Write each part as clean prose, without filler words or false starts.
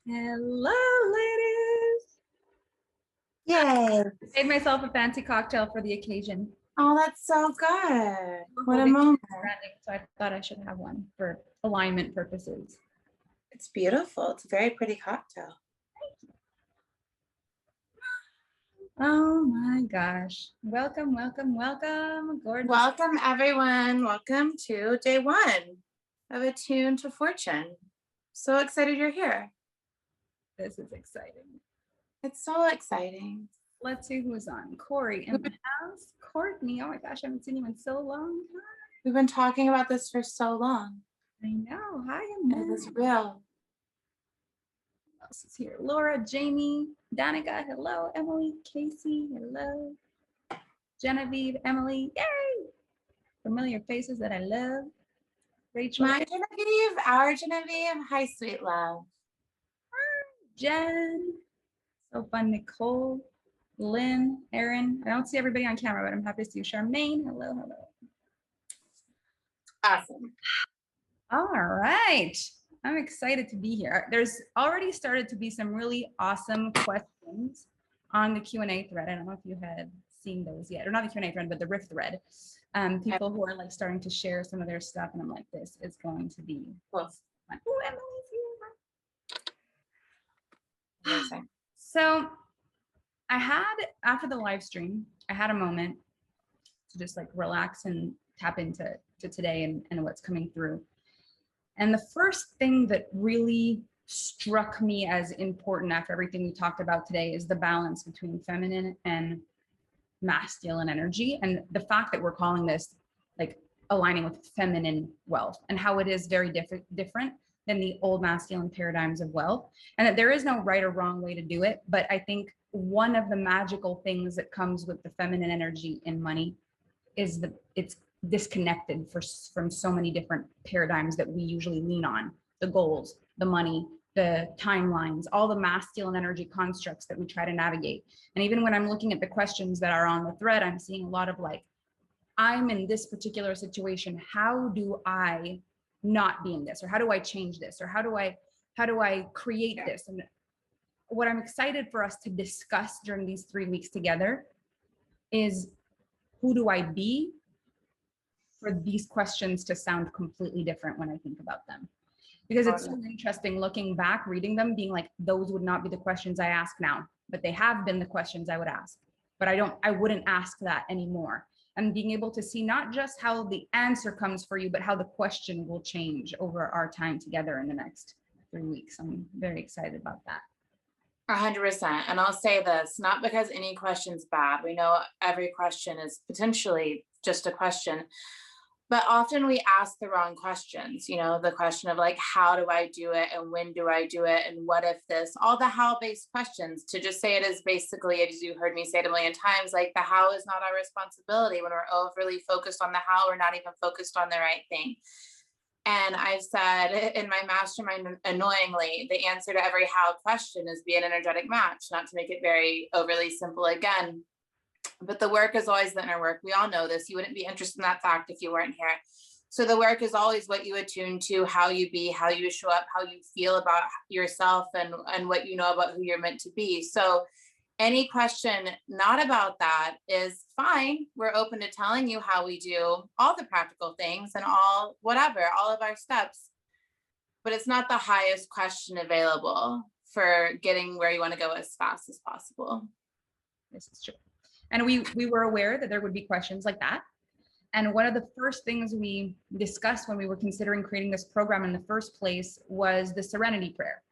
Hello, ladies. Yay. I made myself a fancy cocktail for the occasion. Oh, that's so good. We're What a holding moment. branding, so I thought I should have one for alignment purposes. It's beautiful. It's a very pretty cocktail. Oh my gosh. Welcome, welcome, welcome. Gorgeous. Welcome, everyone. Welcome to day one of Attune to Fortune. So excited you're here. This is exciting. It's so exciting. Let's see who's on. Corey in the house. Courtney. Oh my gosh, I haven't seen you in so long. We've been talking about this for so long. I know. Hi, It is real. Who else is here? Laura, Jamie, Danica, hello. Emily, Casey, hello. Genevieve, Emily, yay! Familiar faces that I love. Rachel, My Genevieve, our Genevieve. Hi, sweet love. Jen, so fun. Nicole, Lynn, Erin. I don't see everybody on camera, but I'm happy to see you. Charmaine, hello, hello. Awesome. All right. I'm excited to be here. There's already started to be some really awesome questions on the Q&A thread. I don't know if you had seen those yet, or not the Q&A thread, but the Riff thread. People who are like starting to share some of their stuff, and I'm like, this is going to be cool. Fun. Oh, Emily's here. Amazing. So I had, after the live stream, I had a moment to just like relax and tap into today and what's coming through. And the first thing that really struck me as important after everything we talked about today is the balance between feminine and masculine energy, and the fact that we're calling this like aligning with feminine wealth, and how it is very different than the old masculine paradigms of wealth, and that there is no right or wrong way to do it. But I think one of the magical things that comes with the feminine energy in money is that it's disconnected from so many different paradigms that we usually lean on: the goals, the money, the timelines, all the masculine energy constructs that we try to navigate. And even when I'm looking at the questions that are on the thread, I'm seeing a lot of like, I'm in this particular situation. How do I not be in this? Or how do I change this? Or how do I create this? And what I'm excited for us to discuss during these 3 weeks together is, who do I be for these questions to sound completely different when I think about them? Because it's so interesting looking back, reading them, being like, those would not be the questions I ask now, but they have been the questions I would ask. But I wouldn't ask that anymore. And being able to see not just how the answer comes for you, but how the question will change over our time together in the next 3 weeks. I'm very excited about that. 100%. And I'll say this, not because any question's bad. We know every question is potentially just a question. But often we ask the wrong questions, the question of like, how do I do it? And when do I do it? And what if this, all the how-based questions. To just say it is basically, as you heard me say it a million times, like the how is not our responsibility. When we're overly focused on the how, we're not even focused on the right thing. And I've said in my mastermind, annoyingly, the answer to every how question is be an energetic match, not to make it very overly simple again. But the work is always the inner work. We all know this. You wouldn't be interested in that fact if you weren't here. So the work is always what you attune to, how you be, how you show up, how you feel about yourself, and what you know about who you're meant to be. So any question not about that is fine. We're open to telling you how we do all the practical things and all of our steps. But it's not the highest question available for getting where you want to go as fast as possible. This is true. And we were aware that there would be questions like that. And one of the first things we discussed when we were considering creating this program in the first place was the serenity prayer.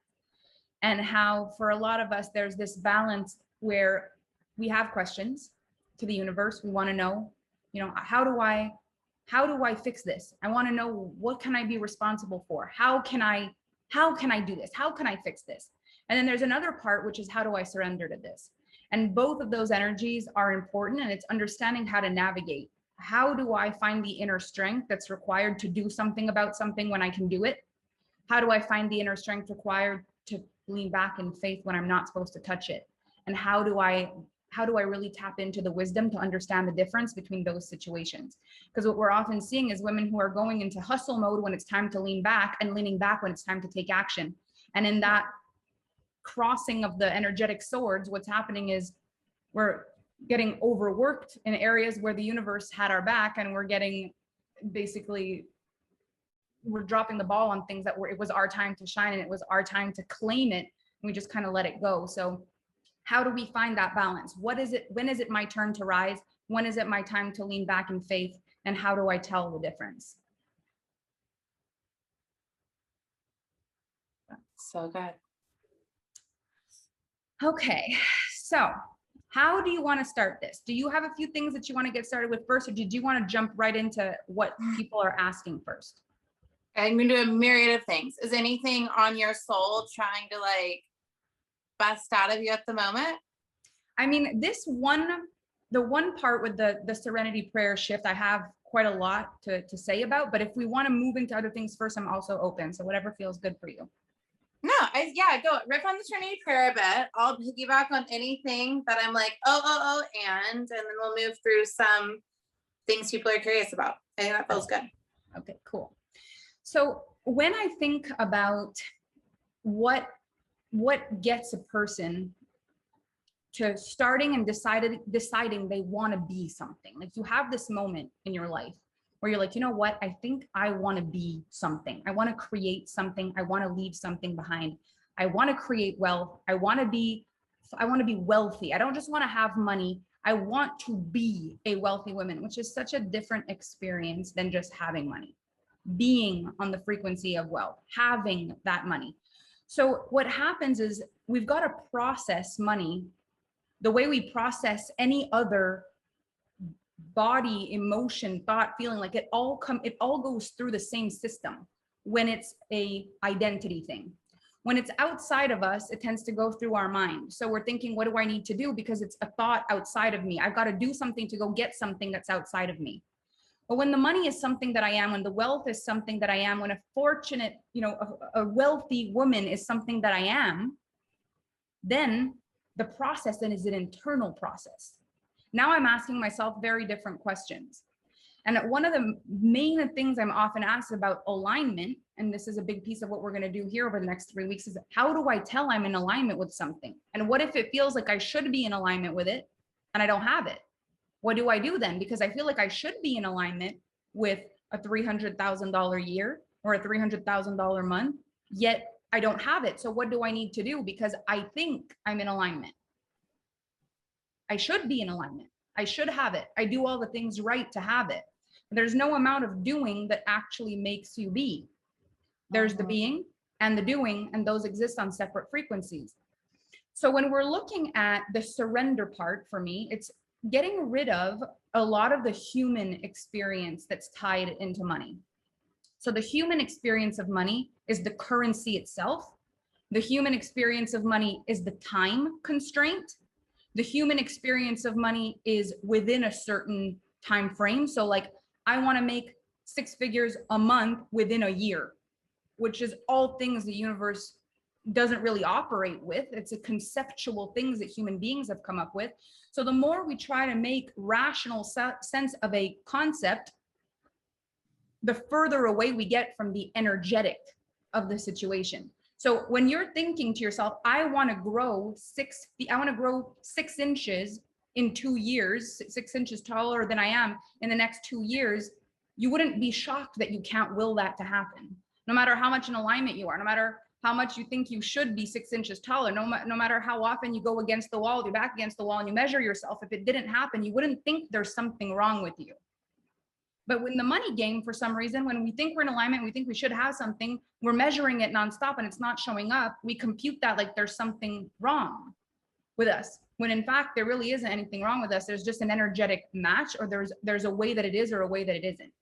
And how for a lot of us, there's this balance where we have questions to the universe. We want to know, how do I fix this? I want to know, what can I be responsible for? How can I do this? How can I fix this? And then there's another part, which is, how do I surrender to this? And both of those energies are important, and it's understanding how to navigate. How do I find the inner strength that's required to do something about something when I can do it? How do I find the inner strength required to lean back in faith when I'm not supposed to touch it? And how do I really tap into the wisdom to understand the difference between those situations? Because what we're often seeing is women who are going into hustle mode when it's time to lean back, and leaning back when it's time to take action. And in that crossing of the energetic swords, what's happening is we're getting overworked in areas where the universe had our back, and we're getting basically, we're dropping the ball on things that were, it was our time to shine and it was our time to claim it. And we just kind of let it go. So how do we find that balance? What is it? When is it my turn to rise? When is it my time to lean back in faith? And how do I tell the difference? So good. Okay, so how do you want to start this? Do you have a few things that you want to get started with first, or did you want to jump right into what people are asking first? I'm gonna do a myriad of things. Is anything on your soul trying to like bust out of you at the moment? I mean, the one part with the serenity prayer shift, I have quite a lot to say about, but if we want to move into other things first, I'm also open. So whatever feels good for you. No, yeah, go rip on the Trinity prayer a bit. I'll piggyback on anything that I'm like, and then we'll move through some things people are curious about. I think that feels good. Okay, cool. So when I think about what gets a person to starting and deciding they want to be something, like you have this moment in your life where you're like, you know what, I think I want to be something. I want to create something. I want to leave something behind. I want to create wealth. I want to be wealthy. I don't just want to have money. I want to be a wealthy woman, which is such a different experience than just having money. Being on the frequency of wealth, having that money. So what happens is we've got to process money the way we process any other body, emotion, thought, feeling. Like it all goes through the same system when it's a identity thing. When it's outside of us, it tends to go through our mind. So we're thinking, what do I need to do? Because it's a thought outside of me. I've got to do something to go get something that's outside of me. But when the money is something that I am, when the wealth is something that I am, when a fortunate, a wealthy woman is something that I am, then the process then is an internal process. Now I'm asking myself very different questions. And one of the main things I'm often asked about alignment, and this is a big piece of what we're going to do here over the next 3 weeks, is how do I tell I'm in alignment with something? And what if it feels like I should be in alignment with it and I don't have it? What do I do then? Because I feel like I should be in alignment with a $300,000 year or a $300,000 month, yet I don't have it. So what do I need to do? Because I think I'm in alignment. I should be in alignment. I should have it. I do all the things right to have it. There's no amount of doing that actually makes you be. There's the being and the doing, and those exist on separate frequencies. So when we're looking at the surrender part, for me, it's getting rid of a lot of the human experience that's tied into money. So the human experience of money is the currency itself. The human experience of money is the time constraint. The human experience of money is within a certain time frame. So like, I want to make 6 figures a month within a year, which is all things the universe doesn't really operate with. It's a conceptual things that human beings have come up with. So the more we try to make rational sense of a concept, the further away we get from the energetic of the situation. So when you're thinking to yourself, I want to grow 6 feet, I want to grow 6 inches in 2 years, 6 inches taller than I am in the next 2 years, you wouldn't be shocked that you can't will that to happen. No matter how much in alignment you are, no matter how much you think you should be 6 inches taller, no matter how often you go against the wall, you're back against the wall and you measure yourself, if it didn't happen, you wouldn't think there's something wrong with you. But when the money game, for some reason, when we think we're in alignment, we think we should have something, we're measuring it nonstop and it's not showing up, we compute that like there's something wrong with us. When in fact, there really isn't anything wrong with us. There's just an energetic match, or there's a way that it is or a way that it isn't.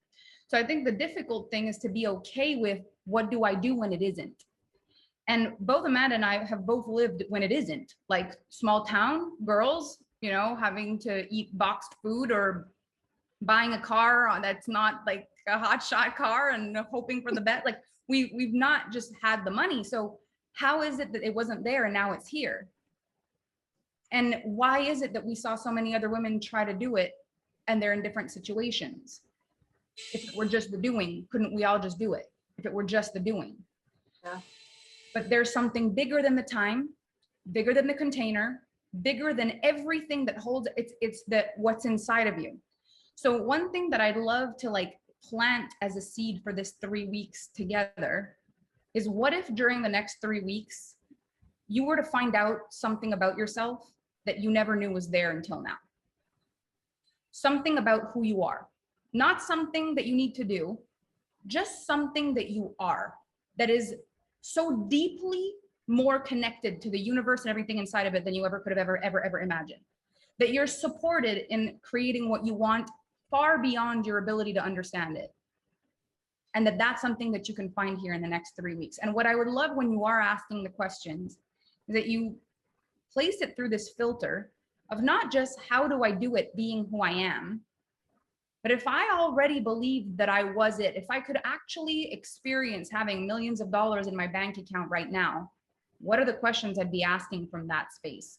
So I think the difficult thing is to be okay with, what do I do when it isn't? And both Amanda and I have both lived when it isn't, like small town girls, having to eat boxed food or buying a car that's not like a hot shot car and hoping for the best. Like we've not just had the money. So how is it that it wasn't there and now it's here? And why is it that we saw so many other women try to do it and they're in different situations? If it were just the doing, couldn't we all just do it? If it were just the doing. Yeah. But there's something bigger than the time. bigger than the container, bigger than everything that holds it's that what's inside of you. So one thing that I'd love to like plant as a seed for this 3 weeks together is, what if during the next 3 weeks you were to find out something about yourself that you never knew was there until now? Something about who you are, not something that you need to do, just something that you are, that is so deeply more connected to the universe and everything inside of it than you ever could have ever imagined. That you're supported in creating what you want far beyond your ability to understand it. And that's something that you can find here in the next 3 weeks. And what I would love when you are asking the questions is that you place it through this filter of not just how do I do it being who I am, but if I already believed that I was it, if I could actually experience having millions of dollars in my bank account right now, what are the questions I'd be asking from that space?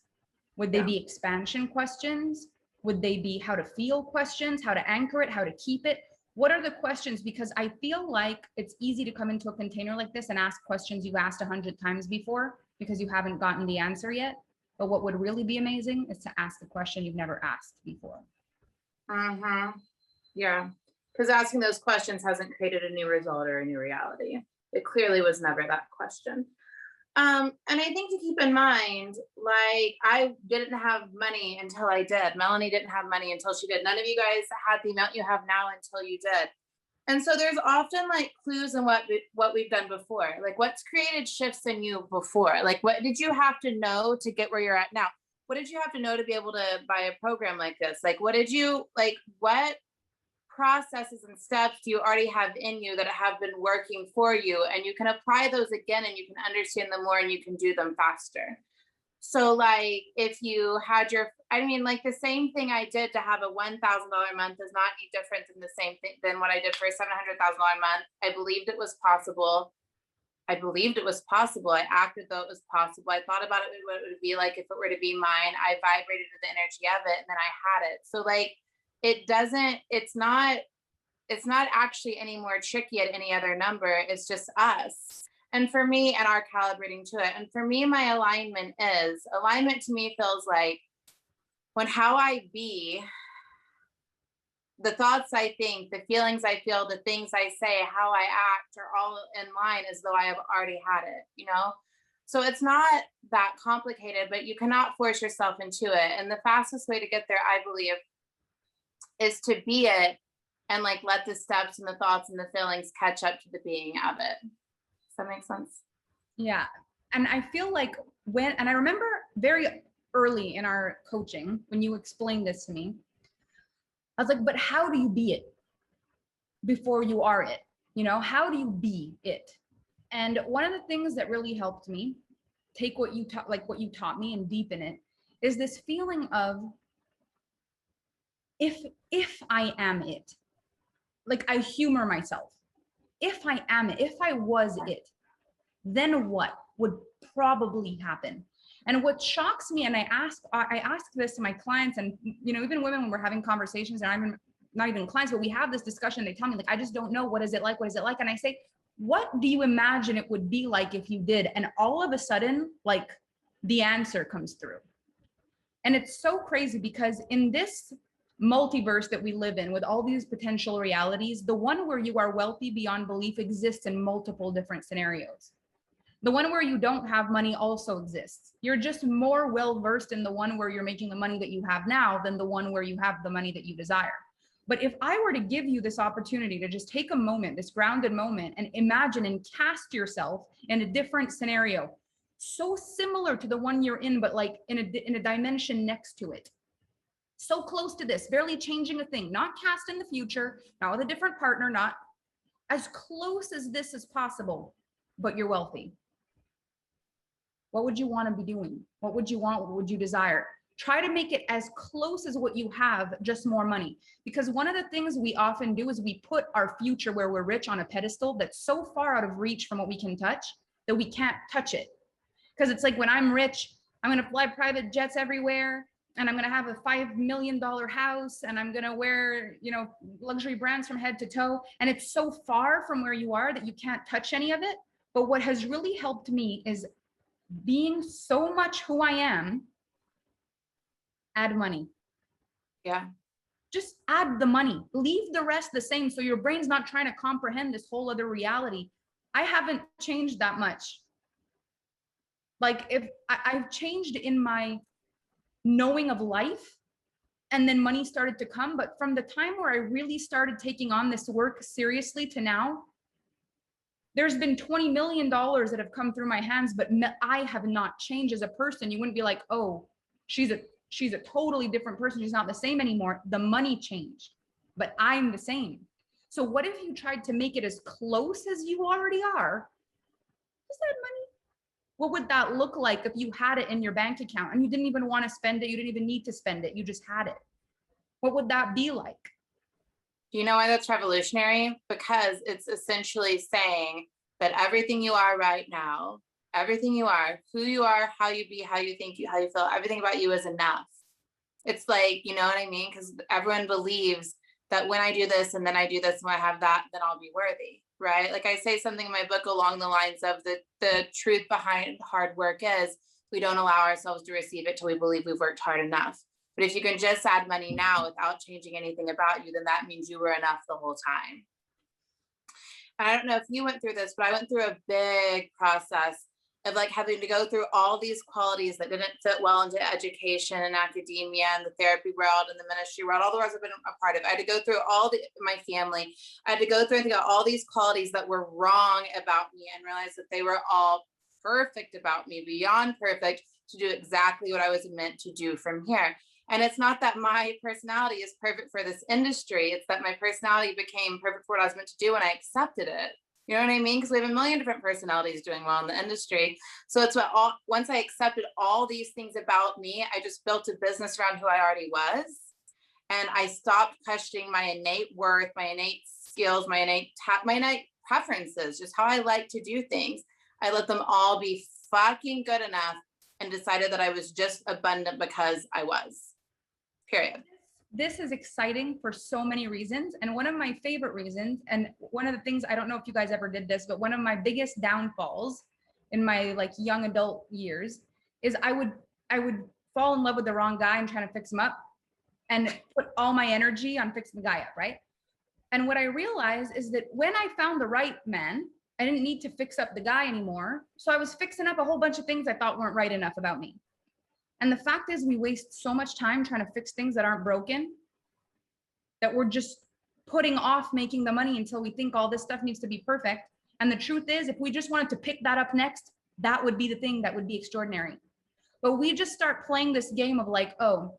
Would they be expansion questions? Would they be how to feel questions, how to anchor it, how to keep it? What are the questions? Because I feel like it's easy to come into a container like this and ask questions you've asked 100 times before because you haven't gotten the answer yet. But what would really be amazing is to ask a question you've never asked before. Yeah, because asking those questions hasn't created a new result or a new reality. It clearly was never that question. And I think to keep in mind, like, I didn't have money until I did. Melanie didn't have money until she did. None of you guys had the amount you have now until you did. And so there's often like clues in what we've done before. Like, what's created shifts in you before? Like, what did you have to know to get where you're at now? What did you have to know to be able to buy a program like this? Like, what processes and steps do you already have in you that have been working for you, and you can apply those again and you can understand them more and you can do them faster. So like, if you had like the same thing I did to have a $1,000 month is not any different than the same thing than what I did for a $700,000 month. I believed it was possible. I acted though it was possible. I thought about it, what it would be like if it were to be mine. I vibrated to the energy of it, and then I had it. So like, it's not actually any more tricky at any other number. It's just us. And for me, and our calibrating to it. And for me, my alignment to me feels like when how I be, the thoughts I think, the feelings I feel, the things I say, how I act are all in line as though I have already had it, you know? So it's not that complicated, but you cannot force yourself into it. And the fastest way to get there, I believe, is to be it and like let the steps and the thoughts and the feelings catch up to the being of it. Does that make sense? Yeah. And I feel like and I remember very early in our coaching, when you explained this to me, I was like, but how do you be it before you are it? You know, how do you be it? And one of the things that really helped me take what you taught me and deepen it is this feeling of, if I am it, like I humor myself. If I am it, if I was it, then what would probably happen? And what shocks me, and I ask this to my clients, and even women when we're having conversations, and I'm not even clients, but we have this discussion, they tell me like, I just don't know, what is it like? And I say, what do you imagine it would be like if you did? And all of a sudden, like, the answer comes through. And it's so crazy because in this multiverse that we live in with all these potential realities, the one where you are wealthy beyond belief exists in multiple different scenarios. The one where you don't have money also exists. You're just more well versed in the one where you're making the money that you have now than the one where you have the money that you desire. But if I were to give you this opportunity to just take a moment, this grounded moment, and imagine and cast yourself in a different scenario, so similar to the one you're in, but like in a dimension next to it, so close to this, barely changing a thing, not cast in the future, not with a different partner, not as close as this as possible, but you're wealthy. What would you want to be doing? What would you want? What would you desire? Try to make it as close as what you have, just more money. Because one of the things we often do is we put our future where we're rich on a pedestal that's so far out of reach from what we can touch that we can't touch it. Because it's like, when I'm rich, I'm going to fly private jets everywhere, and I'm going to have a $5 million house, and I'm going to wear, luxury brands from head to toe. And it's so far from where you are that you can't touch any of it. But what has really helped me is being so much who I am, add money. Yeah. Just add the money, leave the rest the same. So your brain's not trying to comprehend this whole other reality. I haven't changed that much. Like if I've changed in my knowing of life, and then money started to come. But from the time where I really started taking on this work seriously to now, there's been $20 million that have come through my hands, but I have not changed as a person. You wouldn't be like, oh, she's a totally different person. She's not the same anymore. The money changed, but I'm the same. So what if you tried to make it as close as you already are? Just add money. What would that look like if you had it in your bank account and you didn't even want to spend it? You didn't even need to spend it. You just had it. What would that be like? You know why that's revolutionary? Because it's essentially saying that everything you are right now, everything you are, who you are, how you be, how you think, how you feel, everything about you is enough. It's like, you know what I mean? Because everyone believes that when I do this and then I do this and when I have that, then I'll be worthy, right? Like I say something in my book along the lines of the truth behind hard work is we don't allow ourselves to receive it till we believe we've worked hard enough. But if you can just add money now without changing anything about you, then that means you were enough the whole time. I don't know if you went through this, but I went through a big process of like having to go through all these qualities that didn't fit well into education and academia and the therapy world and the ministry world, all the worlds I've been a part of. I had to go through my family. I had to go through and think about all these qualities that were wrong about me and realize that they were all perfect about me, beyond perfect, to do exactly what I was meant to do from here. And it's not that my personality is perfect for this industry. It's that my personality became perfect for what I was meant to do and I accepted it. You know what I mean? Because we have a million different personalities doing well in the industry. So it's once I accepted all these things about me, I just built a business around who I already was. And I stopped questioning my innate worth, my innate skills, my innate preferences, just how I like to do things. I let them all be fucking good enough and decided that I was just abundant because I was. Period. This is exciting for so many reasons. And one of my favorite reasons, and one of the things, I don't know if you guys ever did this, but one of my biggest downfalls in my like young adult years is I would fall in love with the wrong guy and trying to fix him up and put all my energy on fixing the guy up, right? And what I realized is that when I found the right man, I didn't need to fix up the guy anymore. So I was fixing up a whole bunch of things I thought weren't right enough about me. And the fact is, we waste so much time trying to fix things that aren't broken that we're just putting off making the money until we think all this stuff needs to be perfect. And the truth is, if we just wanted to pick that up next, that would be the thing that would be extraordinary. But we just start playing this game of like, oh,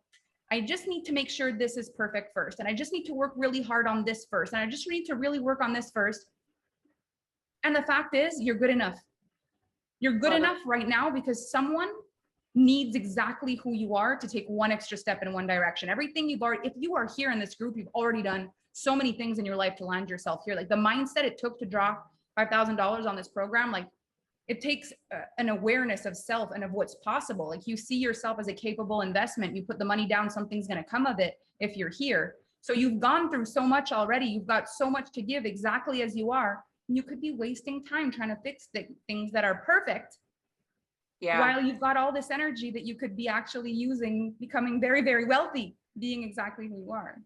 I just need to make sure this is perfect first. And I just need to work really hard on this first. And I just need to really work on this first. And the fact is, you're good enough. You're good enough right now because someone needs exactly who you are to take one extra step in one direction. Everything you've already, if you are here in this group, you've already done so many things in your life to land yourself here. Like the mindset it took to draw $5,000 on this program, like it takes an awareness of self and of what's possible. Like you see yourself as a capable investment. You put the money down, something's going to come of it if you're here. So you've gone through so much already. You've got so much to give exactly as you are. You could be wasting time trying to fix things that are perfect. Yeah. While you've got all this energy that you could be actually using, becoming very, very wealthy, being exactly who you are.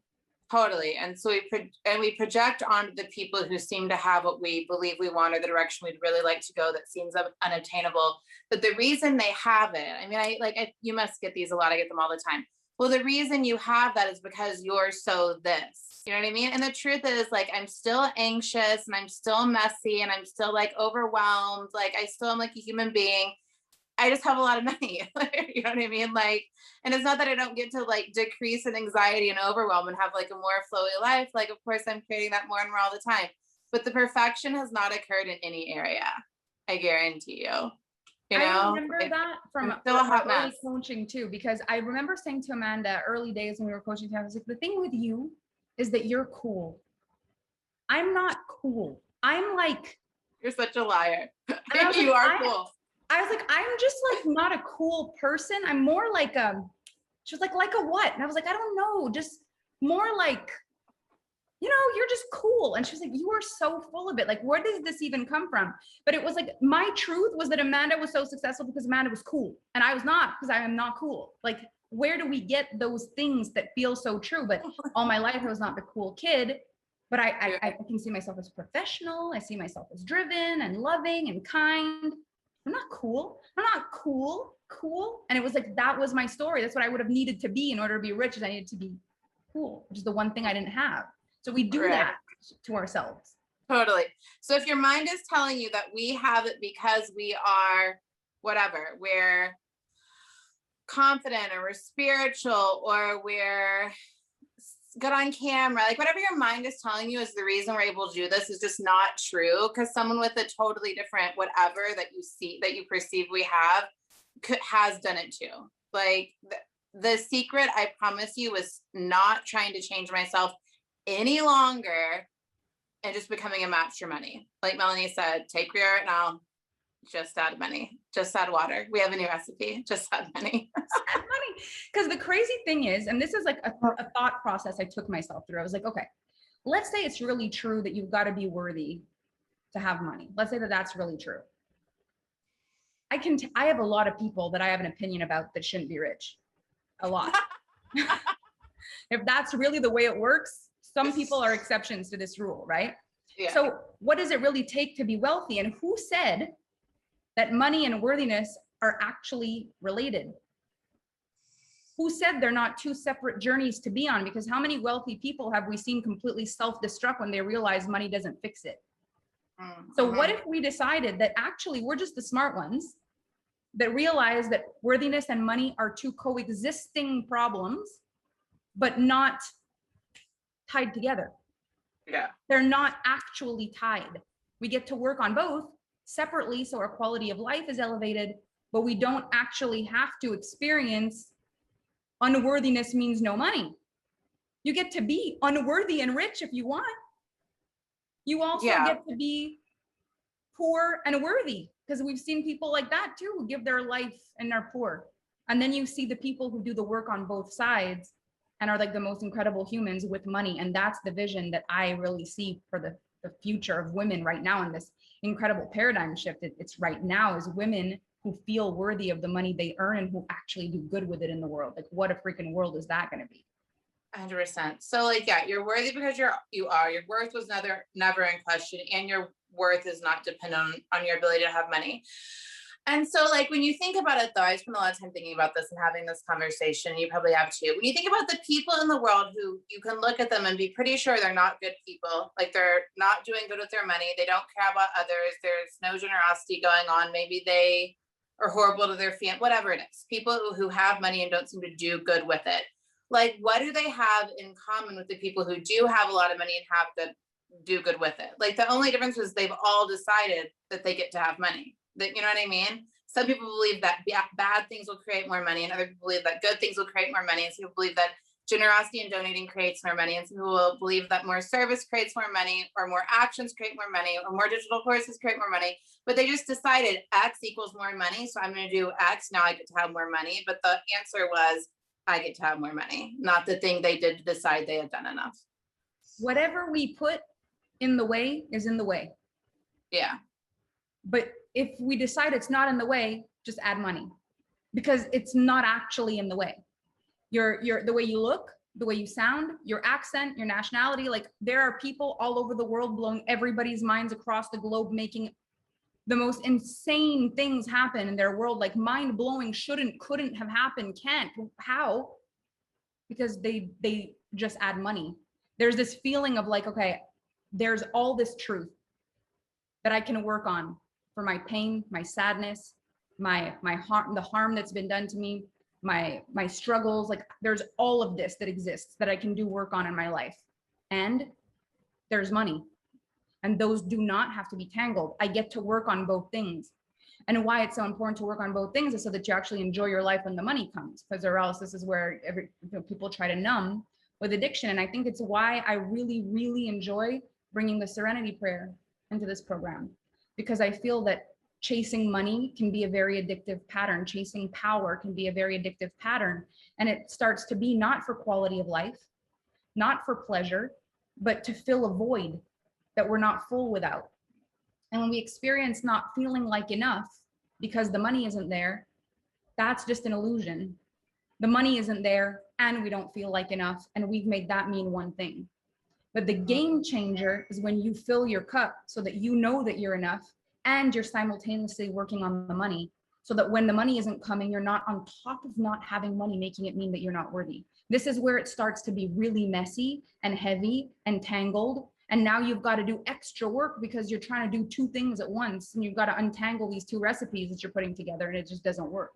Totally. And so we project onto the people who seem to have what we believe we want or the direction we'd really like to go that seems unattainable. But the reason they have it, I mean, you must get these a lot. I get them all the time. Well, the reason you have that is because you're so this, you know what I mean? And the truth is like, I'm still anxious and I'm still messy and I'm still like overwhelmed. Like I still am like a human being. I just have a lot of money, you know what I mean? Like, and it's not that I don't get to like decrease in anxiety and overwhelm and have like a more flowy life. Like, of course I'm creating that more and more all the time, but the perfection has not occurred in any area. I guarantee you. You know, I remember that from early coaching too, because I remember saying to Amanda early days when we were coaching together, I was like, the thing with you is that you're cool. I'm not cool. I'm like, you're such a liar. You are cool. I was like, I'm just like not a cool person. I'm more like she was like a what? And I was like, I don't know, just more like you're just cool. And she was like, you are so full of it. Like, where does this even come from? But it was like, my truth was that Amanda was so successful because Amanda was cool. And I was not, because I am not cool. Like, where do we get those things that feel so true? But all my life, I was not the cool kid. But I can see myself as professional. I see myself as driven and loving and kind. I'm not cool. I'm not cool. And it was like, that was my story. That's what I would have needed to be in order to be rich. Is I needed to be cool, which is the one thing I didn't have. So we do that to ourselves. Totally. So if your mind is telling you that we have it because we are whatever, we're confident or we're spiritual or we're good on camera, like whatever your mind is telling you is the reason we're able to do this is just not true, because someone with a totally different whatever that you see, that you perceive we have, has done it too. Like the secret, I promise you, is not trying to change myself any longer and just becoming a match for money. Like Melanie said, take your right now, just add money, just add water. We have a new recipe, just add money. Add money. Because the crazy thing is, and this is like a thought process I took myself through. I was like, okay, let's say it's really true that you've got to be worthy to have money. Let's say that that's really true. I have a lot of people that I have an opinion about that shouldn't be rich. A lot. If that's really the way it works, some people are exceptions to this rule, right? Yeah. So what does it really take to be wealthy? And who said that money and worthiness are actually related? Who said they're not two separate journeys to be on? Because how many wealthy people have we seen completely self-destruct when they realize money doesn't fix it? Mm-hmm. So what if we decided that actually we're just the smart ones that realize that worthiness and money are two coexisting problems, but not tied together? Yeah. They're not actually tied. We get to work on both separately so our quality of life is elevated, but we don't actually have to experience unworthiness means no money. You get to be unworthy and rich if you want. You also get to be poor and worthy, because we've seen people like that too, who give their life and are poor. And then you see the people who do the work on both sides and are like the most incredible humans with money. And that's the vision that I really see for the future of women right now in this incredible paradigm shift. It's right now is women who feel worthy of the money they earn and who actually do good with it in the world. Like, what a freaking world is that going to be? 100%. So like, yeah, you're worthy because you are. Your worth was never in question, and your worth is not dependent on your ability to have money. And so like, when you think about it though, I spend a lot of time thinking about this and having this conversation. You probably have too. When you think about the people in the world who you can look at them and be pretty sure they're not good people, like they're not doing good with their money, they don't care about others, there's no generosity going on, maybe they are horrible to their family, whatever it is, people who have money and don't seem to do good with it. Like, what do they have in common with the people who do have a lot of money and do good with it? Like, the only difference was they've all decided that they get to have money. That, you know what I mean? Some people believe that bad things will create more money, and other people believe that good things will create more money. And some people believe that generosity and donating creates more money. And some people will believe that more service creates more money, or more actions create more money, or more digital courses create more money. But they just decided X equals more money, so I'm going to do X. Now I get to have more money. But the answer was, I get to have more money, not the thing they did to decide they had done enough. Whatever we put in the way is in the way. Yeah. But if we decide it's not in the way, just add money, because it's not actually in the way. Your the way you look, the way you sound, your accent, your nationality, like there are people all over the world blowing everybody's minds across the globe, making the most insane things happen in their world, like mind-blowing, couldn't have happened, can't. How? Because they just add money. There's this feeling of like, okay, there's all this truth that I can work on for my pain, my sadness, my harm, the harm that's been done to me, my struggles. Like, there's all of this that exists that I can do work on in my life. And there's money. And those do not have to be tangled. I get to work on both things. And why it's so important to work on both things is so that you actually enjoy your life when the money comes, because or else this is where people try to numb with addiction. And I think it's why I really, really enjoy bringing the Serenity Prayer into this program, because I feel that chasing money can be a very addictive pattern. Chasing power can be a very addictive pattern. And it starts to be not for quality of life, not for pleasure, but to fill a void that we're not full without. And when we experience not feeling like enough because the money isn't there, that's just an illusion. The money isn't there and we don't feel like enough, and we've made that mean one thing. But the game changer is when you fill your cup so that you know that you're enough, and you're simultaneously working on the money, so that when the money isn't coming, you're not on top of not having money, making it mean that you're not worthy. This is where it starts to be really messy and heavy and tangled. And now you've got to do extra work because you're trying to do two things at once, and you've got to untangle these two recipes that you're putting together, and it just doesn't work.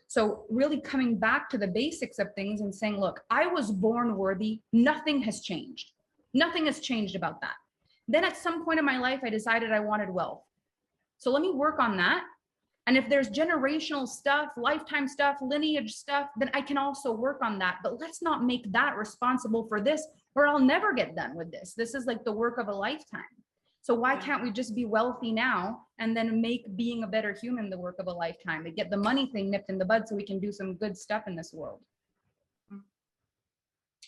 So really coming back to the basics of things and saying, look, I was born worthy. Nothing has changed. Nothing has changed about that. Then at some point in my life, I decided I wanted wealth. So let me work on that. And if there's generational stuff, lifetime stuff, lineage stuff, then I can also work on that. But let's not make that responsible for this, or I'll never get done with this. This is like the work of a lifetime. So why can't we just be wealthy now and then make being a better human the work of a lifetime, to get the money thing nipped in the bud so we can do some good stuff in this world?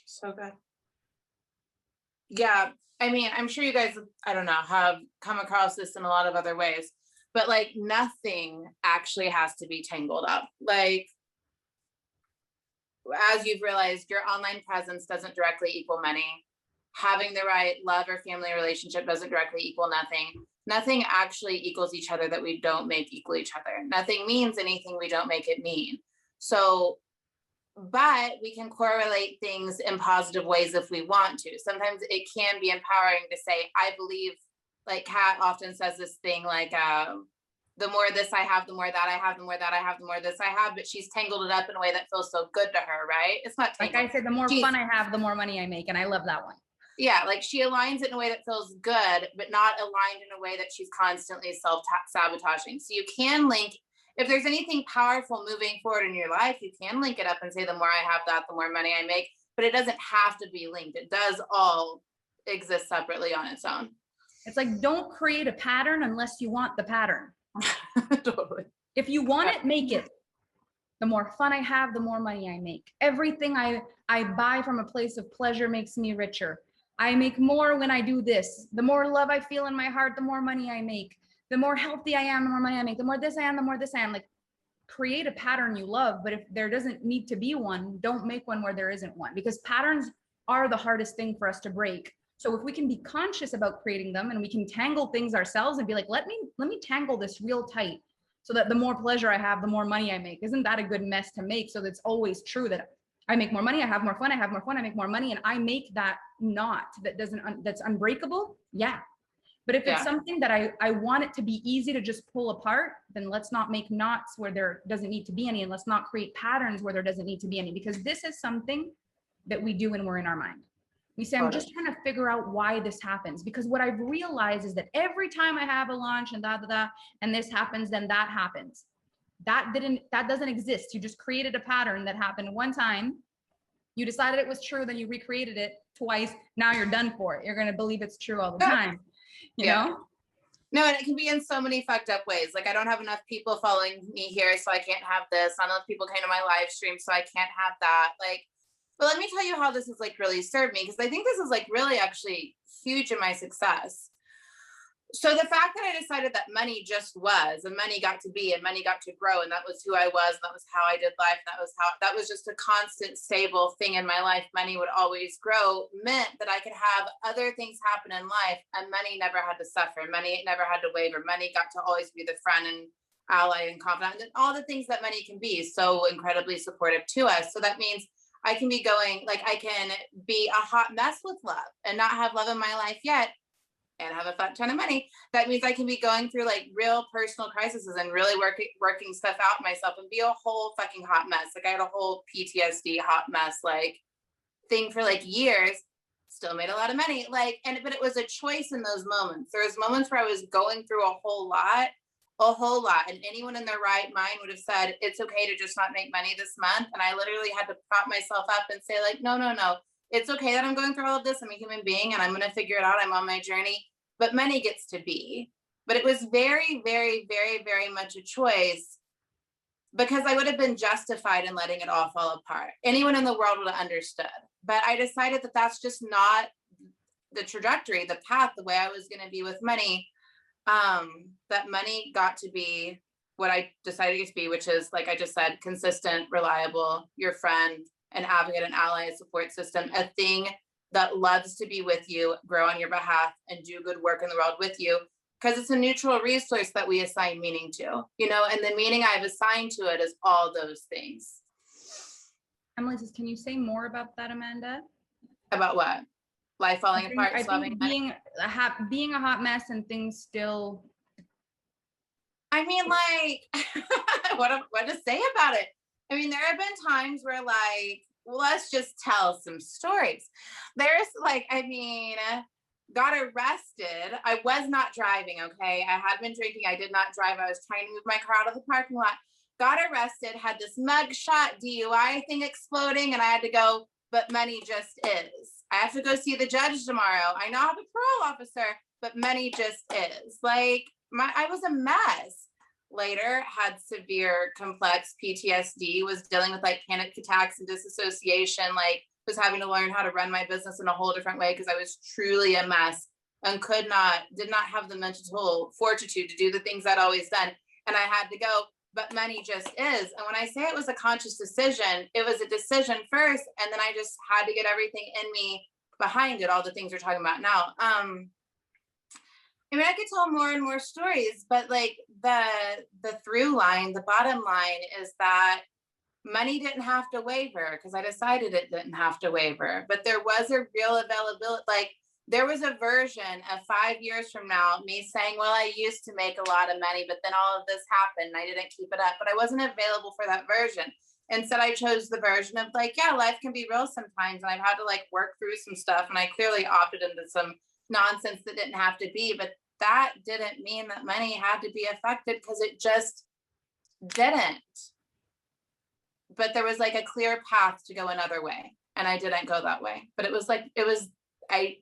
So good. Yeah. I mean, I'm sure you guys, I don't know, have come across this in a lot of other ways, but like nothing actually has to be tangled up. Like, as you've realized, your online presence doesn't directly equal money. Having the right love or family relationship doesn't directly equal nothing. Nothing actually equals each other that we don't make equal each other. Nothing means anything we don't make it mean. So, but we can correlate things in positive ways if we want to. Sometimes it can be empowering to say, I believe, like Kat often says this thing like, the more this I have, the more that I have, the more that I have, the more this I have, but she's tangled it up in a way that feels so good to her, right? It's not tangled. Like I said, the more fun I have, the more money I make. And I love that one. Yeah, like she aligns it in a way that feels good, but not aligned in a way that she's constantly self-sabotaging. So you can link, if there's anything powerful moving forward in your life, you can link it up and say, the more I have that, the more money I make, but it doesn't have to be linked. It does all exist separately on its own. It's like, don't create a pattern unless you want the pattern. Totally. If you want it, make it. The more fun I have, the more money I make. Everything I buy from a place of pleasure makes me richer. I make more when I do this. The more love I feel in my heart, the more money I make. The more healthy I am, the more money I make. The more this I am, the more this I am. Like, create a pattern you love, but if there doesn't need to be one, don't make one where there isn't one, because patterns are the hardest thing for us to break. So if we can be conscious about creating them, and we can tangle things ourselves and be like, let me tangle this real tight, so that the more pleasure I have, the more money I make. Isn't that a good mess to make? So that's always true, that I make more money, I have more fun, I have more fun, I make more money, and I make that knot that's unbreakable. Yeah. But if it's something that I want it to be easy to just pull apart, then let's not make knots where there doesn't need to be any, and let's not create patterns where there doesn't need to be any, because this is something that we do when we're in our mind. We say, I'm just trying to figure out why this happens, because what I've realized is that every time I have a launch and and this happens, then that happens. That doesn't exist. You just created a pattern that happened one time. You decided it was true, then you recreated it twice. Now you're done for it. You're going to believe it's true all the time. You know? No, and it can be in so many fucked up ways. Like, I don't have enough people following me here, so I can't have this. Not enough people came to my live stream, so I can't have that. Like, but let me tell you how this has like really served me, because I think this is like really actually huge in my success. So the fact that I decided that money just was, and money got to be, and money got to grow, and that was who I was, and that was how I did life, and that was just a constant stable thing in my life. Money would always grow, meant that I could have other things happen in life, and money never had to suffer. Money never had to waver. Money got to always be the friend and ally and confidant, and all the things that money can be, so incredibly supportive to us. So that means I can be going, like, I can be a hot mess with love and not have love in my life yet, and have a fat ton of money. That means I can be going through like real personal crises and really working stuff out myself, and be a whole fucking hot mess. Like, I had a whole PTSD hot mess like thing for like years, still made a lot of money. Like, but it was a choice in those moments. There was moments where I was going through a whole lot. And anyone in their right mind would have said, it's okay to just not make money this month. And I literally had to prop myself up and say like, no. It's okay that I'm going through all of this. I'm a human being and I'm going to figure it out. I'm on my journey, but money gets to be. But it was very, very, very, very much a choice, because I would have been justified in letting it all fall apart. Anyone in the world would have understood. But I decided that that's just not the trajectory, the path, the way I was going to be with money, that money got to be what I decided it to be, which is, like I just said, consistent, reliable, your friend, an advocate, an ally, a support system, a thing that loves to be with you, grow on your behalf, and do good work in the world with you. Because it's a neutral resource that we assign meaning to, and the meaning I've assigned to it is all those things. Emily says, can you say more about that, Amanda? About what? Life falling apart, I think being a hot mess and things still. I mean, like, what to say about it? I mean, there have been times where, like, let's just tell some stories. There's like, got arrested. I was not driving, okay? I had been drinking. I did not drive. I was trying to move my car out of the parking lot. Got arrested, had this mugshot DUI thing exploding, and I had to go, but money just is. I have to go see the judge tomorrow. I now have a parole officer, but money just is. Like, I was a mess. Later, had severe complex PTSD, was dealing with like panic attacks and disassociation, like was having to learn how to run my business in a whole different way because I was truly a mess and did not have the mental fortitude to do the things I'd always done. And I had to go, but money just is. And when I say it was a conscious decision, it was a decision first. And then I just had to get everything in me behind it, all the things we're talking about now. I could tell more and more stories, but like the through line, the bottom line is that money didn't have to waver because I decided it didn't have to waver. But there was a real availability. Like there was a version of 5 years from now, me saying, well, I used to make a lot of money, but then all of this happened and I didn't keep it up. But I wasn't available for that version. Instead, I chose the version of like, yeah, life can be real sometimes. And I've had to like work through some stuff. And I clearly opted into some nonsense that didn't have to be. But that didn't mean that money had to be affected because it just didn't. But there was like a clear path to go another way. And I didn't go that way. But I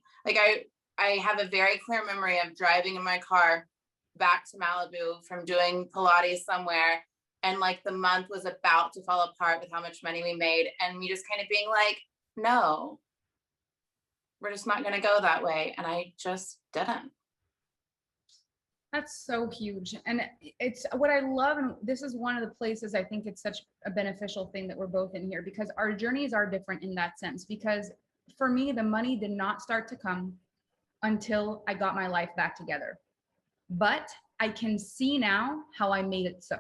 have a very clear memory of driving in my car back to Malibu from doing Pilates somewhere. And like the month was about to fall apart with how much money we made. And me just kind of being like, no, we're just not going to go that way. And I just didn't. That's so huge. And it's what I love. And this is one of the places I think it's such a beneficial thing that we're both in here because our journeys are different in that sense. Because for me, the money did not start to come until I got my life back together. But I can see now how I made it so.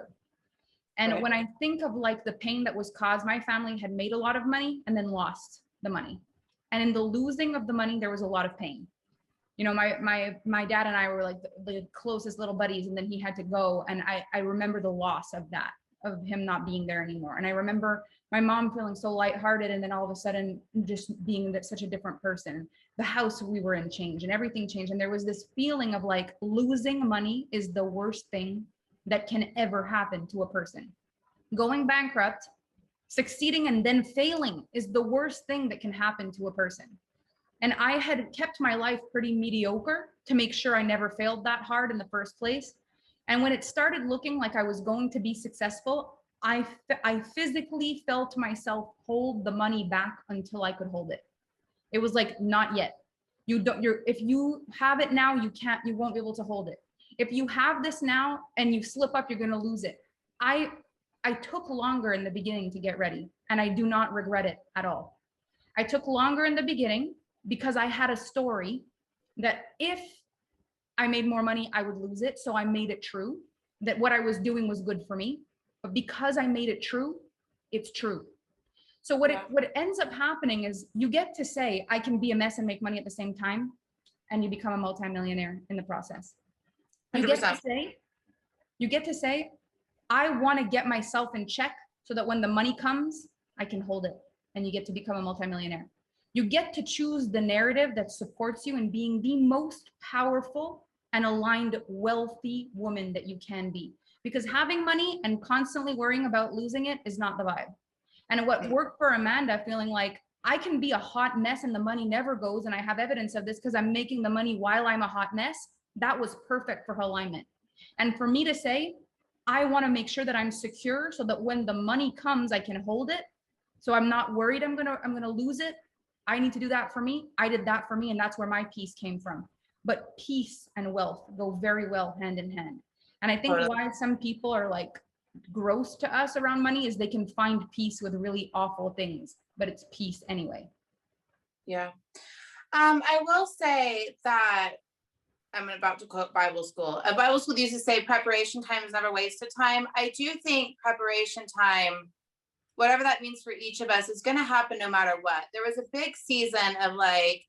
And right. When I think of like the pain that was caused, my family had made a lot of money and then lost the money. And in the losing of the money, there was a lot of pain. You know, my dad and I were like the closest little buddies, and then he had to go. And I remember the loss of that, of him not being there anymore. And I remember my mom feeling so lighthearted, and then all of a sudden just being such a different person. The house we were in changed and everything changed. And there was this feeling of like losing money is the worst thing that can ever happen to a person. Going bankrupt, succeeding and then failing is the worst thing that can happen to a person. And I had kept my life pretty mediocre to make sure I never failed that hard in the first place. And when it started looking like I was going to be successful, I physically felt myself hold the money back until I could hold it. It was like, not yet. If you have it now, you won't be able to hold it. If you have this now and you slip up, you're going to lose it. I took longer in the beginning to get ready, and I do not regret it at all. I took longer in the beginning because I had a story that if I made more money, I would lose it. So I made it true that what I was doing was good for me. But because I made it true, it's true. So what ends up happening is you get to say, I can be a mess and make money at the same time, and you become a multimillionaire in the process. You 100%. get to say, I want to get myself in check so that when the money comes, I can hold it, and you get to become a multimillionaire. You get to choose the narrative that supports you in being the most powerful and aligned, wealthy woman that you can be. Because having money and constantly worrying about losing it is not the vibe. And what worked for Amanda, feeling like I can be a hot mess and the money never goes, and I have evidence of this because I'm making the money while I'm a hot mess, that was perfect for her alignment. And for me to say, I want to make sure that I'm secure so that when the money comes, I can hold it. So I'm not worried I'm gonna lose it. I need to do that for me. I did that for me. And that's where my peace came from. But peace and wealth go very well hand in hand. And I think Totally. why some people are like gross to us around money is they can find peace with really awful things, but it's peace anyway. Yeah. I will say that I'm about to quote Bible school. A Bible school used to say preparation time is never wasted time. I do think preparation time, whatever that means for each of us, is going to happen no matter what. There was a big season of like,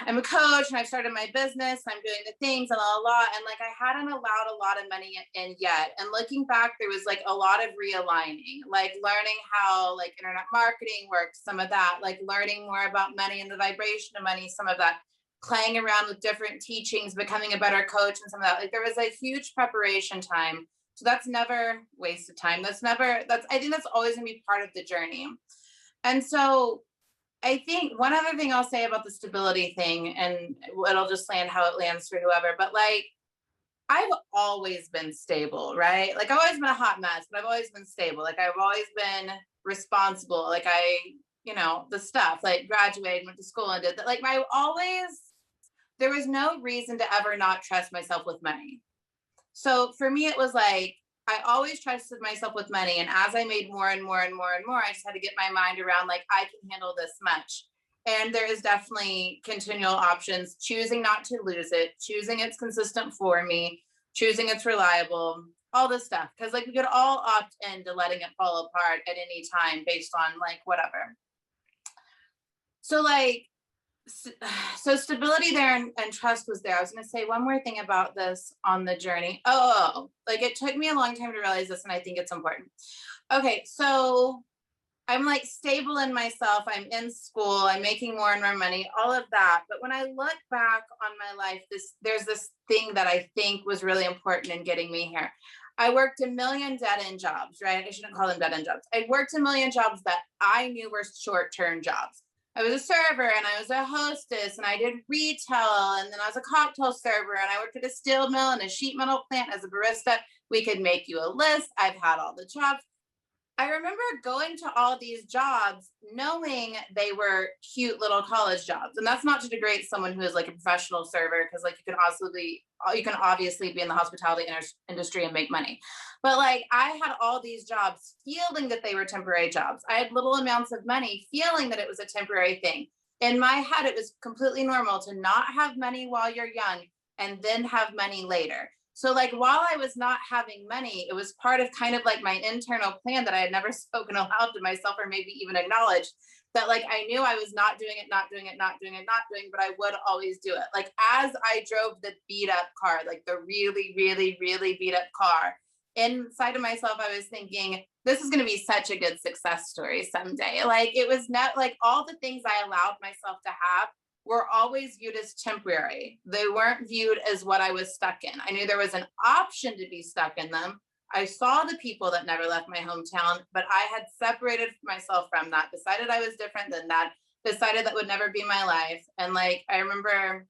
I'm a coach and I've started my business. I'm doing the things and and like I hadn't allowed a lot of money in yet. And looking back, there was like a lot of realigning, like learning how like internet marketing works, some of that, like learning more about money and the vibration of money, some of that, playing around with different teachings, becoming a better coach, and some of that. Like there was a huge preparation time. So that's never wasted time. I think that's always gonna be part of the journey. And so I think one other thing I'll say about the stability thing, and it'll just land how it lands for whoever, but like I've always been stable, right? Like I've always been a hot mess, but I've always been stable. Like I've always been responsible. Like the stuff, like graduated, went to school and did that. Like there was no reason to ever not trust myself with money. So for me, it was like, I always trusted myself with money. And as I made more and more and more and more, I just had to get my mind around like, I can handle this much. And there is definitely continual options, choosing not to lose it, choosing it's consistent for me, choosing it's reliable, all this stuff. Cause like we could all opt into letting it fall apart at any time based on like whatever. So like, so stability there and trust was there. I was going to say one more thing about this on the journey. Like it took me a long time to realize this, and I think it's important. Okay, so I'm like stable in myself. I'm in school. I'm making more and more money, all of that. But when I look back on my life, there's this thing that I think was really important in getting me here. I worked a million dead-end jobs, right? I shouldn't call them dead-end jobs. I worked a million jobs that I knew were short-term jobs. I was a server and I was a hostess and I did retail and then I was a cocktail server and I worked at a steel mill and a sheet metal plant as a barista. We could make you a list. I've had all the jobs. I remember going to all these jobs knowing they were cute little college jobs. And that's not to degrade someone who is like a professional server, because like you can obviously be in the hospitality industry and make money. But like I had all these jobs feeling that they were temporary jobs. I had little amounts of money feeling that it was a temporary thing. In my head, it was completely normal to not have money while you're young and then have money later. So like while I was not having money, it was part of kind of like my internal plan that I had never spoken aloud to myself or maybe even acknowledged, that like I knew I was not doing it, but I would always do it. Like as I drove the beat up car, like the really, really, really beat up car, inside of myself, I was thinking, this is going to be such a good success story someday. Like it was not like all the things I allowed myself to have were always viewed as temporary. They weren't viewed as what I was stuck in. I knew there was an option to be stuck in them. I saw the people that never left my hometown, but I had separated myself from that, decided I was different than that, decided that would never be my life. And like, I remember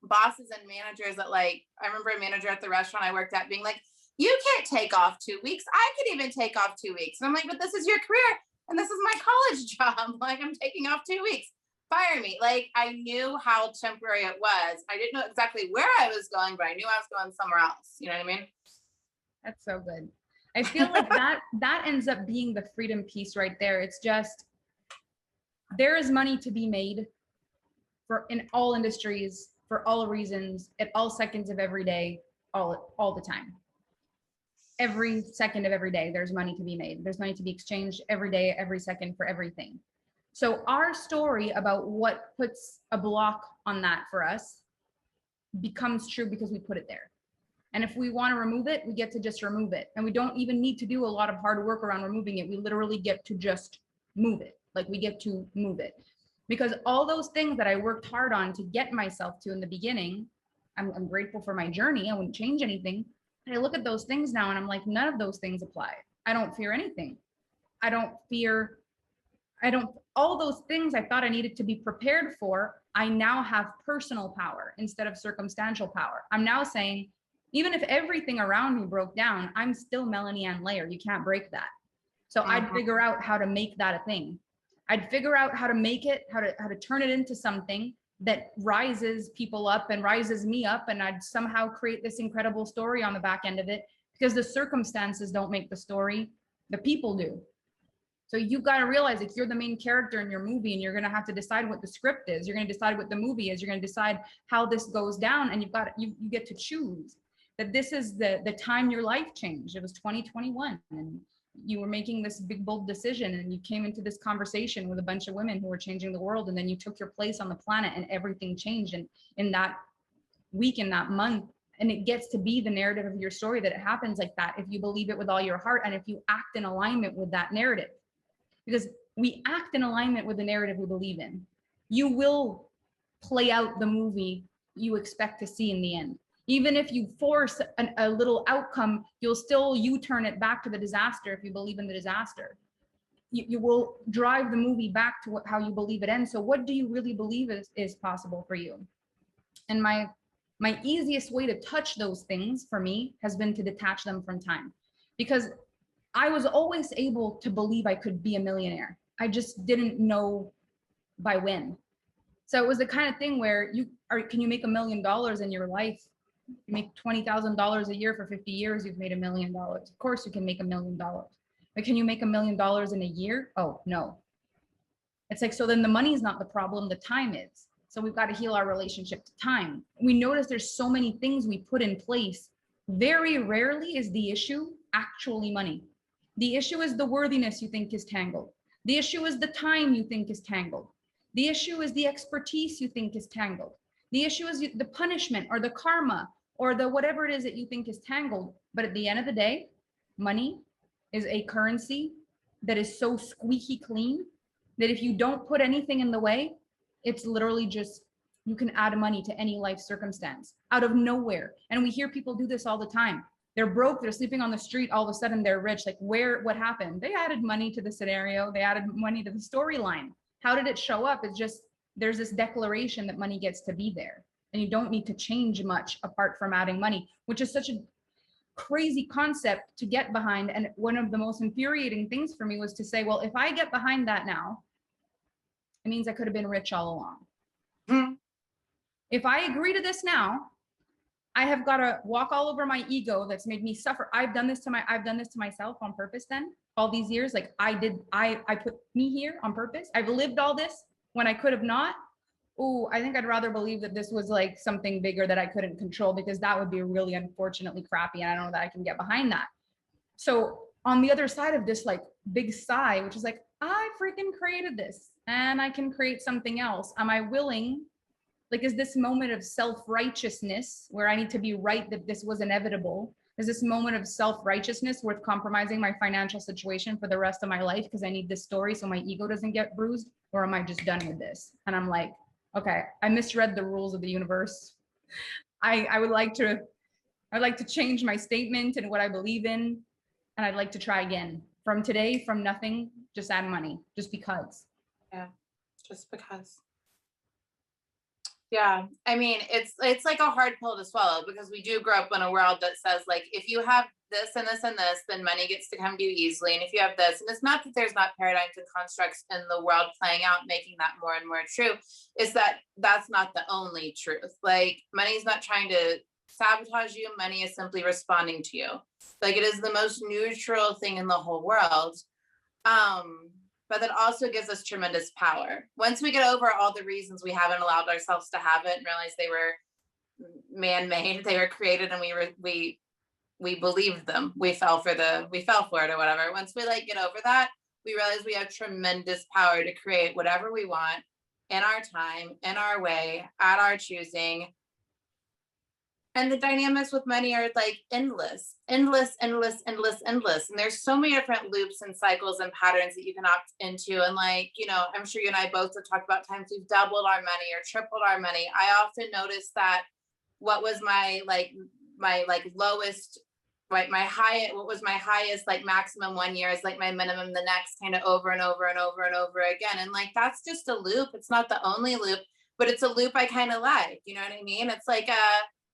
bosses and managers I remember a manager at the restaurant I worked at being like, you can't take off 2 weeks. I could even take off 2 weeks. And I'm like, but this is your career and this is my college job. Like I'm taking off 2 weeks. Fire me. Like I knew how temporary it was. I didn't know exactly where I was going, but I knew I was going somewhere else. You know what I mean? That's so good. I feel like that ends up being the freedom piece right there. It's just, there is money to be made in all industries, for all reasons, at all seconds of every day, all the time. Every second of every day, there's money to be made. There's money to be exchanged every day, every second, for everything. So our story about what puts a block on that for us becomes true because we put it there. And if we want to remove it, we get to just remove it. And we don't even need to do a lot of hard work around removing it. We literally get to just move it. Like we get to move it. Because all those things that I worked hard on to get myself to in the beginning, I'm grateful for my journey. I wouldn't change anything. And I look at those things now and I'm like, none of those things apply. I don't fear anything. All those things I thought I needed to be prepared for, I now have personal power instead of circumstantial power. I'm now saying, even if everything around me broke down, I'm still Melanie Ann Layer. You can't break that. So I'd figure out how to make that a thing. I'd figure out how to make it, how to turn it into something that rises people up and rises me up, and I'd somehow create this incredible story on the back end of it, because the circumstances don't make the story, the people do. So you got to realize if you're the main character in your movie and you're going to have to decide what the script is, you're going to decide what the movie is, you're going to decide how this goes down, and you get to choose that this is the time your life changed. It was 2021 and you were making this big bold decision, and you came into this conversation with a bunch of women who were changing the world, and then you took your place on the planet and everything changed in that week, in that month. And it gets to be the narrative of your story that it happens like that if you believe it with all your heart and if you act in alignment with that narrative. Because we act in alignment with the narrative we believe in, you will play out the movie you expect to see in the end. Even if you force a little outcome, you'll still U-turn it back to the disaster if you believe in the disaster. You will drive the movie back to how you believe it ends. So what do you really believe is possible for you? And my easiest way to touch those things for me has been to detach them from time, because I was always able to believe I could be a millionaire. I just didn't know by when. So it was the kind of thing where can you make $1 million in your life? You make $20,000 a year for 50 years, you've made $1 million. Of course you can make $1 million. But can you make $1 million in a year? Oh, no. It's like, so then the money is not the problem, the time is. So we've got to heal our relationship to time. We notice there's so many things we put in place. Very rarely is the issue actually money. The issue is the worthiness you think is tangled. The issue is the time you think is tangled. The issue is the expertise you think is tangled. The issue is the punishment or the karma or the whatever it is that you think is tangled. But at the end of the day, money is a currency that is so squeaky clean that if you don't put anything in the way, it's literally just, you can add money to any life circumstance out of nowhere. And we hear people do this all the time. They're broke, they're sleeping on the street, all of a sudden they're rich. Like, what happened? They added money to the scenario, they added money to the storyline. How did it show up? It's just, there's this declaration that money gets to be there. And you don't need to change much apart from adding money, which is such a crazy concept to get behind. And one of the most infuriating things for me was to say, well, if I get behind that now, it means I could have been rich all along. Mm-hmm. If I agree to this now, I have got to walk all over my ego that's made me suffer. I've done this to myself on purpose then, all these years. Like I put me here on purpose. I've lived all this when I could have not. Oh, I think I'd rather believe that this was like something bigger that I couldn't control, because that would be really unfortunately crappy. And I don't know that I can get behind that. So on the other side of this like big sigh, which is like, I freaking created this and I can create something else. Am I willing? Like, is this moment of self-righteousness where I need to be right that this was inevitable? Is this moment of self-righteousness worth compromising my financial situation for the rest of my life because I need this story so my ego doesn't get bruised? Or am I just done with this? And I'm like, okay, I misread the rules of the universe. I would like to change my statement and what I believe in. And I'd like to try again. From today, from nothing, just add money, just because. Yeah, just because. Yeah, I mean, it's like a hard pill to swallow, because we do grow up in a world that says, like, if you have this and this and this, then money gets to come to you easily. And if you have this, and it's not that there's not paradigms and constructs in the world playing out, making that more and more true, is that that's not the only truth. Like, money is not trying to sabotage you. Money is simply responding to you. Like, it is the most neutral thing in the whole world. But that also gives us tremendous power. Once we get over all the reasons we haven't allowed ourselves to have it and realize they were man-made, they were created, and we believed them. We fell for it or whatever. Once we like get over that, we realize we have tremendous power to create whatever we want in our time, in our way, at our choosing. And the dynamics with money are like endless. And there's so many different loops and cycles and patterns that you can opt into. And like, you know, I'm sure you and I both have talked about times we've doubled our money or tripled our money. I often notice that what was my lowest, right, what was my highest, like maximum one year is like my minimum the next, kind of over and over and over and over again. And like, that's just a loop. It's not the only loop, but it's a loop I kind of like, you know what I mean? It's like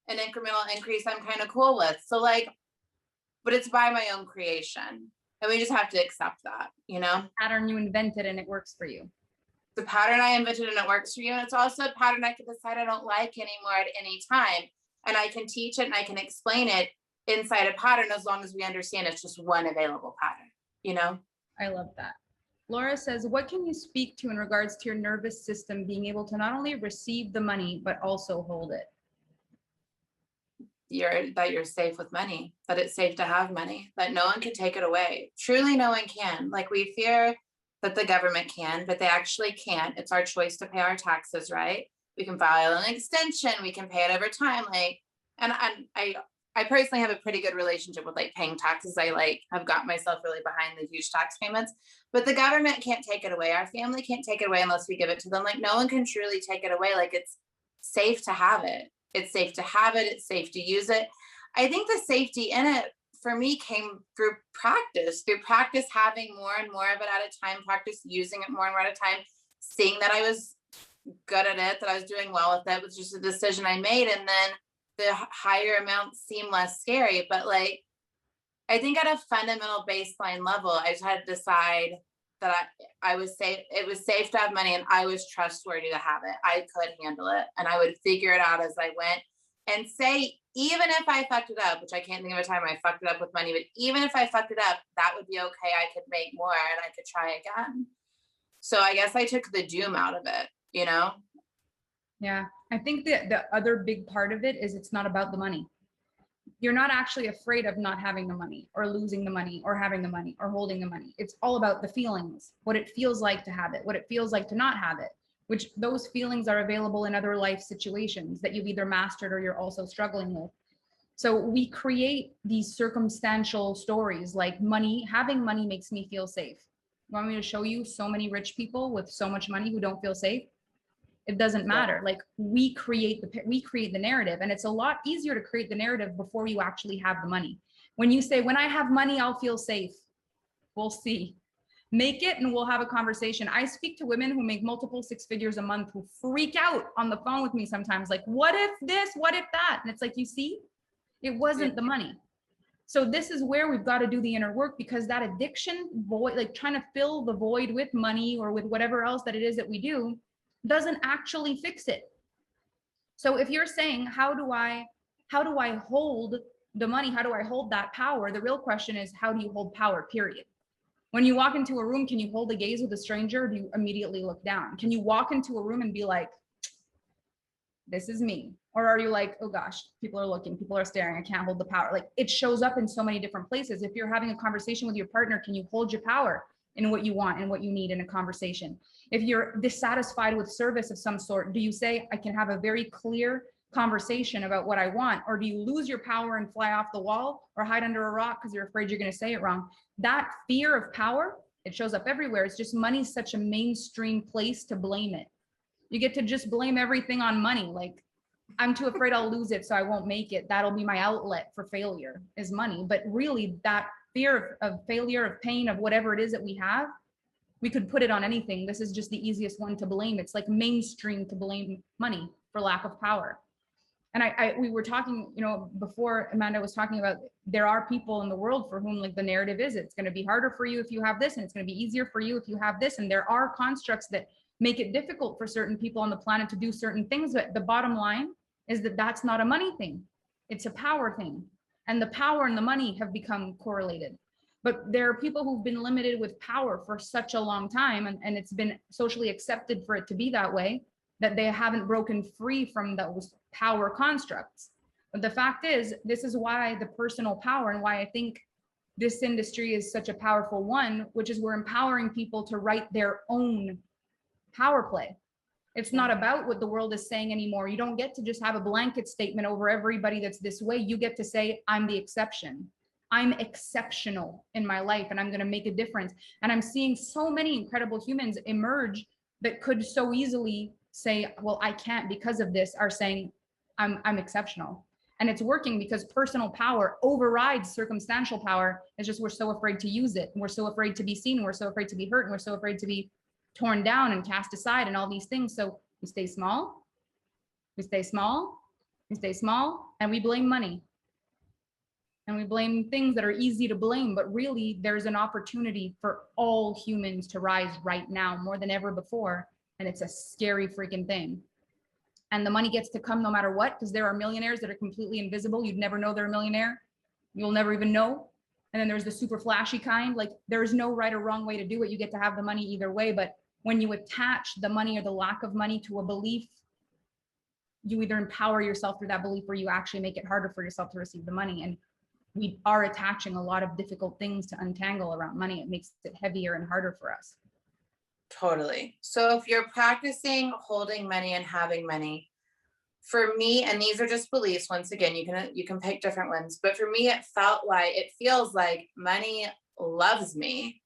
an incremental increase I'm kind of cool with. So like, but it's by my own creation. And we just have to accept that, you know? Pattern you invented and it works for you. The pattern I invented and it works for you. And it's also a pattern I can decide I don't like anymore at any time. And I can teach it and I can explain it inside a pattern as long as we understand it's just one available pattern, you know? I love that. Laura says, what can you speak to in regards to your nervous system being able to not only receive the money, but also hold it? That you're safe with money, that it's safe to have money, that no one can take it away. Truly, no one can. Like, we fear that the government can, but they actually can't. It's our choice to pay our taxes, right? We can file an extension, we can pay it over time. Like, and I personally have a pretty good relationship with like paying taxes. I like have got myself really behind the huge tax payments, but the government can't take it away. Our family can't take it away unless we give it to them. Like, no one can truly take it away. Like, it's safe to have it. It's safe to have it. It's safe to use it. I think the safety in it for me came through practice having more and more of it at a time, practice using it more and more at a time, seeing that I was good at it, that I was doing well with it, was just a decision I made. And then the higher amounts seem less scary. But like, I think at a fundamental baseline level, I just had to decide that I was safe. It was safe to have money and I was trustworthy to have it. I could handle it and I would figure it out as I went, and say, even if I fucked it up, which I can't think of a time I fucked it up with money, but even if I fucked it up, that would be okay. I could make more and I could try again. So I guess I took the doom out of it, you know? Yeah. I think that the other big part of it is it's not about the money. You're not actually afraid of not having the money or losing the money or having the money or holding the money. It's all about the feelings, what it feels like to have it, what it feels like to not have it, which those feelings are available in other life situations that you've either mastered or you're also struggling with. So we create these circumstantial stories like money, having money makes me feel safe. You want me to show you so many rich people with so much money who don't feel safe? It doesn't matter. Like, we create the narrative, and it's a lot easier to create the narrative before you actually have the money. When you say, when I have money, I'll feel safe. We'll see. Make it and we'll have a conversation. I speak to women who make multiple six figures a month who freak out on the phone with me sometimes, like, what if this, what if that? And it's like, you see, it wasn't the money. So this is where we've got to do the inner work, because that addiction void, like trying to fill the void with money or with whatever else that it is that we do, doesn't actually fix it. So if you're saying, how do I hold the money? How do I hold that power? The real question is, how do you hold power, period? When you walk into a room, can you hold a gaze with a stranger, or do you immediately look down? Can you walk into a room and be like, this is me? Or are you like, oh gosh, people are looking, people are staring, I can't hold the power? Like, it shows up in so many different places. If you're having a conversation with your partner, can you hold your power in what you want and what you need in a conversation? If you're dissatisfied with service of some sort, do you say, I can have a very clear conversation about what I want? Or do you lose your power and fly off the wall or hide under a rock because you're afraid you're going to say it wrong? That fear of power, it shows up everywhere. It's just money's such a mainstream place to blame it. You get to just blame everything on money. Like, I'm too afraid I'll lose it, so I won't make it. That'll be my outlet for failure, is money. But really, that fear of failure, of pain, of whatever it is that we have, we could put it on anything. This is just the easiest one to blame. It's like mainstream to blame money for lack of power. And we were talking, before Amanda was talking about, there are people in the world for whom like the narrative is, it's going to be harder for you if you have this, and it's going to be easier for you if you have this. And there are constructs that make it difficult for certain people on the planet to do certain things. But the bottom line is that that's not a money thing. It's a power thing. And the power and the money have become correlated. But there are people who've been limited with power for such a long time, and it's been socially accepted for it to be that way, that they haven't broken free from those power constructs. But the fact is, this is why the personal power, and why I think this industry is such a powerful one, which is we're empowering people to write their own power play. It's not about what the world is saying anymore. You don't get to just have a blanket statement over everybody that's this way. You get to say, I'm the exception. I'm exceptional in my life, and I'm going to make a difference. And I'm seeing so many incredible humans emerge that could so easily say, well, I can't because of this, are saying, I'm exceptional. And it's working because personal power overrides circumstantial power. It's just, we're so afraid to use it. And we're so afraid to be seen. We're so afraid to be hurt. And we're so afraid to be torn down and cast aside and all these things. So we stay small, we stay small, we stay small, and we blame money. and we blame things that are easy to blame, but really there's an opportunity for all humans to rise right now more than ever before. And it's a scary freaking thing. And the money gets to come no matter what, because there are millionaires that are completely invisible. You'd never know they're a millionaire. You'll never even know. And then there's the super flashy kind. Like, there is no right or wrong way to do it. You get to have the money either way. But when you attach the money or the lack of money to a belief, you either empower yourself through that belief or you actually make it harder for yourself to receive the money. And we are attaching a lot of difficult things to untangle around money. It makes it heavier and harder for us. Totally. So if you're practicing holding money and having money, for me, and these are just beliefs, once again, you can pick different ones, but for me it feels like money loves me.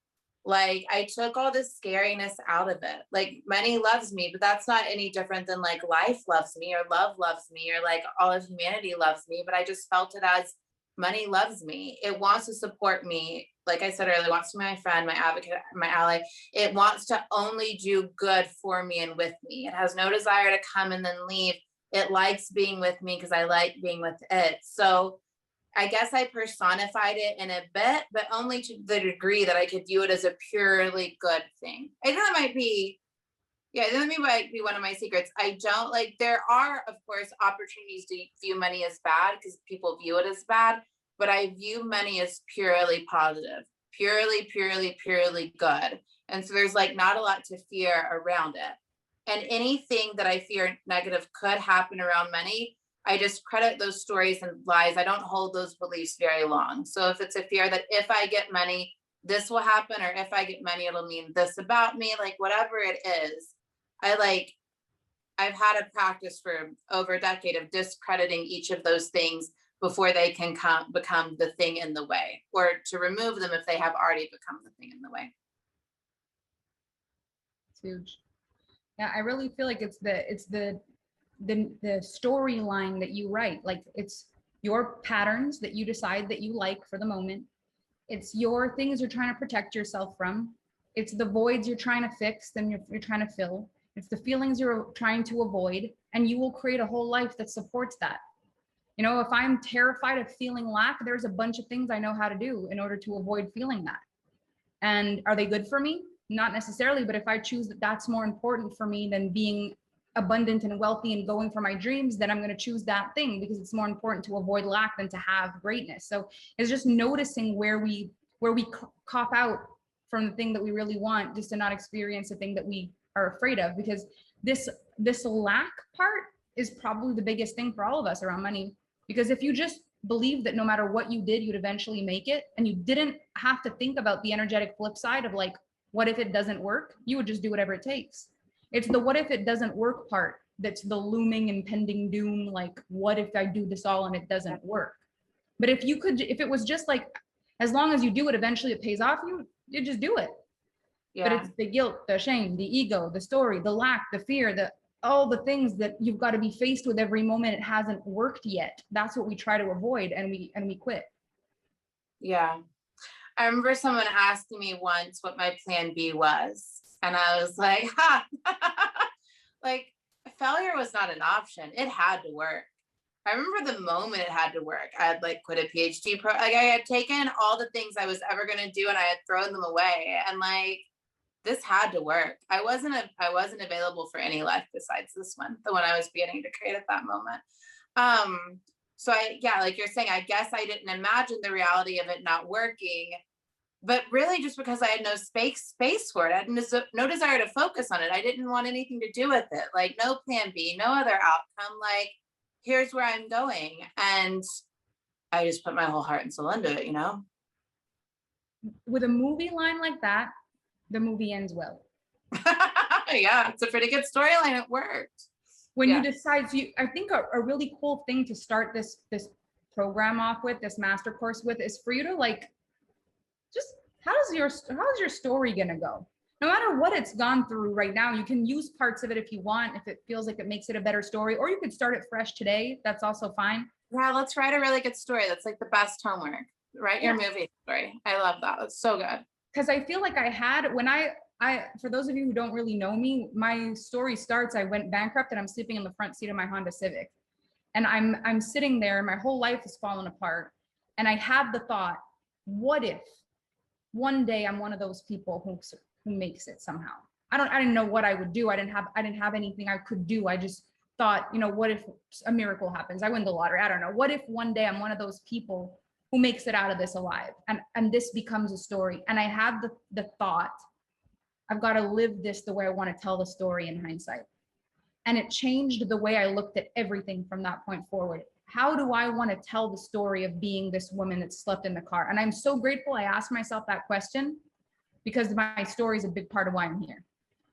Like, I took all the scariness out of it. Like, money loves me, but that's not any different than like life loves me or love loves me or like all of humanity loves me. But I just felt it as money loves me. It wants to support me. Like I said earlier, it wants to be my friend, my advocate, my ally. It wants to only do good for me and with me. It has no desire to come and then leave. It likes being with me because I like being with it. So I guess I personified it in a bit, but only to the degree that I could view it as a purely good thing. I think that might be, yeah, that might be one of my secrets. I don't like, there are, of course, opportunities to view money as bad because people view it as bad, but I view money as purely positive, purely good. And so there's like not a lot to fear around it. And anything that I fear negative could happen around money, I just credit those stories and lies. I don't hold those beliefs very long. So if it's a fear that if I get money, this will happen, or if I get money, it'll mean this about me, like whatever it is, I've had a practice for over a decade of discrediting each of those things before they can become the thing in the way, or to remove them if they have already become the thing in the way. It's huge. Yeah, I really feel like it's the storyline that you write. Like, it's your patterns that you decide that you like for the moment. It's your things you're trying to protect yourself from. It's the voids you're trying to fix and you're trying to fill. It's the feelings you're trying to avoid, and you will create a whole life that supports that. You know, if I'm terrified of feeling lack, there's a bunch of things I know how to do in order to avoid feeling that. And are they good for me? Not necessarily, but if I choose that that's more important for me than being abundant and wealthy and going for my dreams, then I'm going to choose that thing because it's more important to avoid lack than to have greatness. So it's just noticing where we cop out from the thing that we really want, just to not experience the thing that we are afraid of. Because this lack part is probably the biggest thing for all of us around money. Because if you just believe that no matter what you did, you'd eventually make it, and you didn't have to think about the energetic flip side of like, what if it doesn't work? You would just do whatever it takes. It's the what if it doesn't work part that's the looming impending doom. Like, what if I do this all and it doesn't work? But if it was just like, as long as you do it, eventually it pays off, you just do it. Yeah. But it's the guilt, the shame, the ego, the story, the lack, the fear, all the things that you've got to be faced with every moment it hasn't worked yet. That's what we try to avoid, and we quit. Yeah. I remember someone asking me once what my plan B was. And I was like, ha, like, failure was not an option. It had to work. I remember the moment it had to work. I had like quit a PhD like I had taken all the things I was ever going to do and I had thrown them away. And like, this had to work. I wasn't available for any life besides this one, the one I was beginning to create at that moment. So like you're saying, I guess I didn't imagine the reality of it not working, but really just because I had no space for it. I had no desire to focus on it. I didn't want anything to do with it. Like, no plan B, no other outcome. Like, here's where I'm going. And I just put my whole heart and soul into it, you know? With a movie line like that, the movie ends well. Yeah, it's a pretty good storyline. It worked. When you decide, I think a really cool thing to start this program off with, this master course with, is for you to like, just how's your story gonna go? No matter what it's gone through right now, you can use parts of it if you want, if it feels like it makes it a better story, or you could start it fresh today. That's also fine. Yeah, let's write a really good story. That's like the best homework. Write your movie story. I love that. That's so good. Because I feel like I had, when I for those of you who don't really know me, my story starts, I went bankrupt and I'm sleeping in the front seat of my Honda Civic. And I'm sitting there, my whole life has fallen apart. And I had the thought, what if one day I'm one of those people who makes it somehow? I didn't know what I would do. I didn't have anything I could do. I just thought, what if a miracle happens? I win the lottery. I don't know. What if one day I'm one of those people who makes it out of this alive, and this becomes a story? And I had the thought, I've got to live this the way I want to tell the story in hindsight. And it changed the way I looked at everything from that point forward. How do I want to tell the story of being this woman that slept in the car? And I'm so grateful I asked myself that question, because my story is a big part of why I'm here,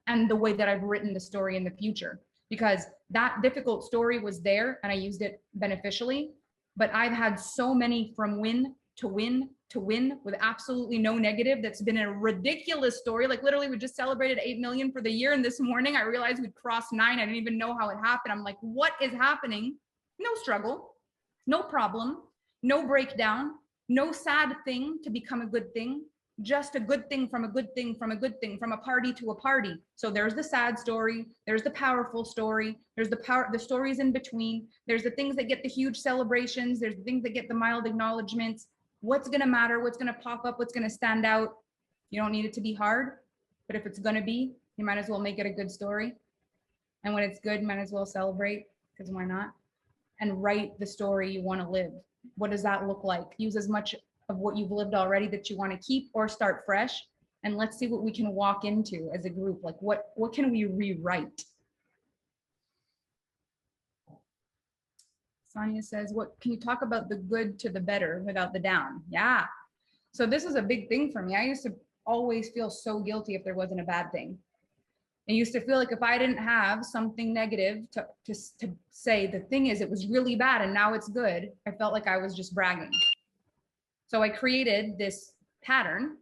and the way that I've written the story in the future, because that difficult story was there and I used it beneficially. But I've had so many from win to win to win with absolutely no negative. That's been a ridiculous story. Like literally, we just celebrated 8 million for the year. And this morning I realized we'd crossed 9. I didn't even know how it happened. I'm like, what is happening? No struggle, no problem, no breakdown, no sad thing to become a good thing. Just a good thing from a good thing from a good thing, from a party to a party. So there's the sad story, there's the powerful story, there's the stories in between, there's the things that get the huge celebrations, there's the things that get the mild acknowledgments. What's going to matter? What's going to pop up? What's going to stand out? You don't need it to be hard, but if it's going to be, you might as well make it a good story. And when it's good, you might as well celebrate, because why not? And write the story you want to live. What does that look like? Use as much of what you've lived already that you want to keep, or start fresh, and let's see what we can walk into as a group. Like what can we rewrite? Sonia says, what can you talk about the good to the better without the down? Yeah. So this is a big thing for me. I used to always feel so guilty if there wasn't a bad thing. I used to feel like if I didn't have something negative to say, the thing is, it was really bad and now it's good, I felt like I was just bragging. So I created this pattern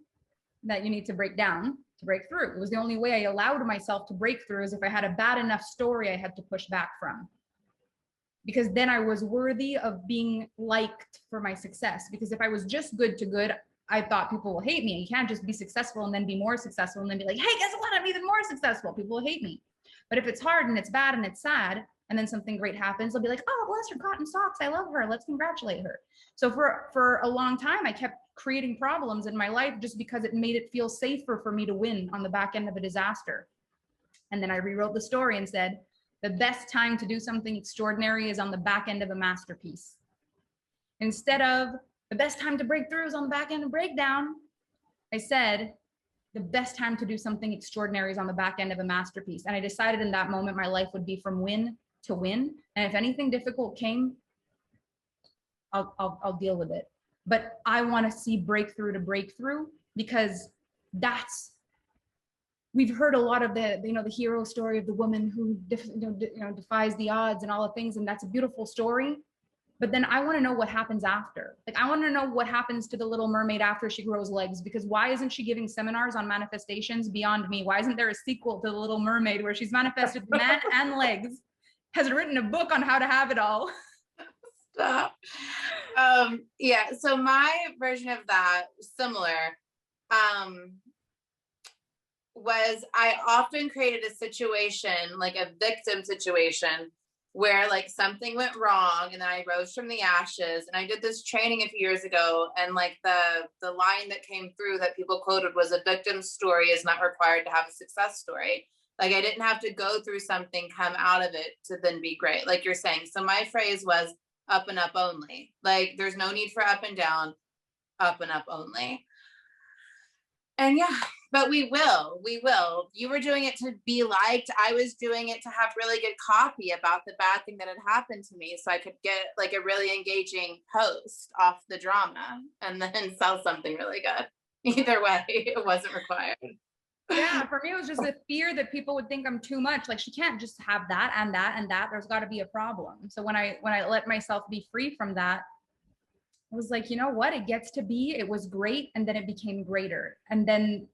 that you need to break down to break through. It was the only way I allowed myself to break through, is if I had a bad enough story I had to push back from. Because then I was worthy of being liked for my success. Because if I was just good to good, I thought people will hate me. You can't just be successful and then be more successful and then be like, hey, guess what? I'm even more successful. People will hate me. But if it's hard and it's bad and it's sad, and then something great happens, they'll be like, oh, bless her cotton socks. I love her. Let's congratulate her. So for a long time, I kept creating problems in my life just because it made it feel safer for me to win on the back end of a disaster. And then I rewrote the story and said, the best time to do something extraordinary is on the back end of a masterpiece. Instead of the best time to break through is on the back end of breakdown, I said, the best time to do something extraordinary is on the back end of a masterpiece. And I decided in that moment, my life would be from win to win. And if anything difficult came, I'll deal with it. But I want to see breakthrough to breakthrough, because we've heard a lot of the hero story of the woman who defies the odds and all the things, and that's a beautiful story. But then I want to know what happens after. Like, I want to know what happens to the little mermaid after she grows legs, because why isn't she giving seminars on manifestations beyond me? Why isn't there a sequel to the Little Mermaid where she's manifested man and legs, has written a book on how to have it all? Stop. Yeah, so my version of that, similar, was I often created a situation, like a victim situation, where like something went wrong and then I rose from the ashes. And I did this training a few years ago, and like the line that came through that people quoted was, a victim's story is not required to have a success story. Like, I didn't have to go through something, come out of it to then be great, like you're saying. So my phrase was up and up only. Like, there's no need for up and down, up and up only. And yeah, but we will. You were doing it to be liked. I was doing it to have really good copy about the bad thing that had happened to me, so I could get like a really engaging post off the drama and then sell something really good. Either way, it wasn't required. Yeah, for me, it was just the fear that people would think I'm too much. Like, she can't just have that and that and that. There's got to be a problem. So when I let myself be free from that, I was like, you know what? It gets to be. It was great, and then it became greater. And then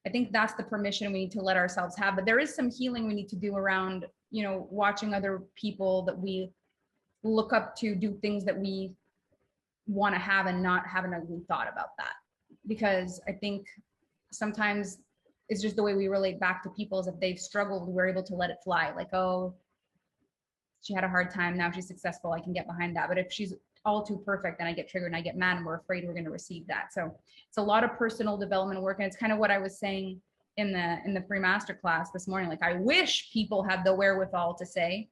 I think that's the permission we need to let ourselves have. But there is some healing we need to do around, watching other people that we look up to do things that we want to have, and not have an ugly thought about that. Because I think sometimes it's just the way we relate back to people, is if they've struggled, we're able to let it fly. Like, oh, she had a hard time, now she's successful, I can get behind that. But if she's all too perfect and I get triggered and I get mad and we're afraid we're going to receive that. So it's a lot of personal development work. And it's kind of what I was saying in the pre-master class this morning. Like, I wish people had the wherewithal to say,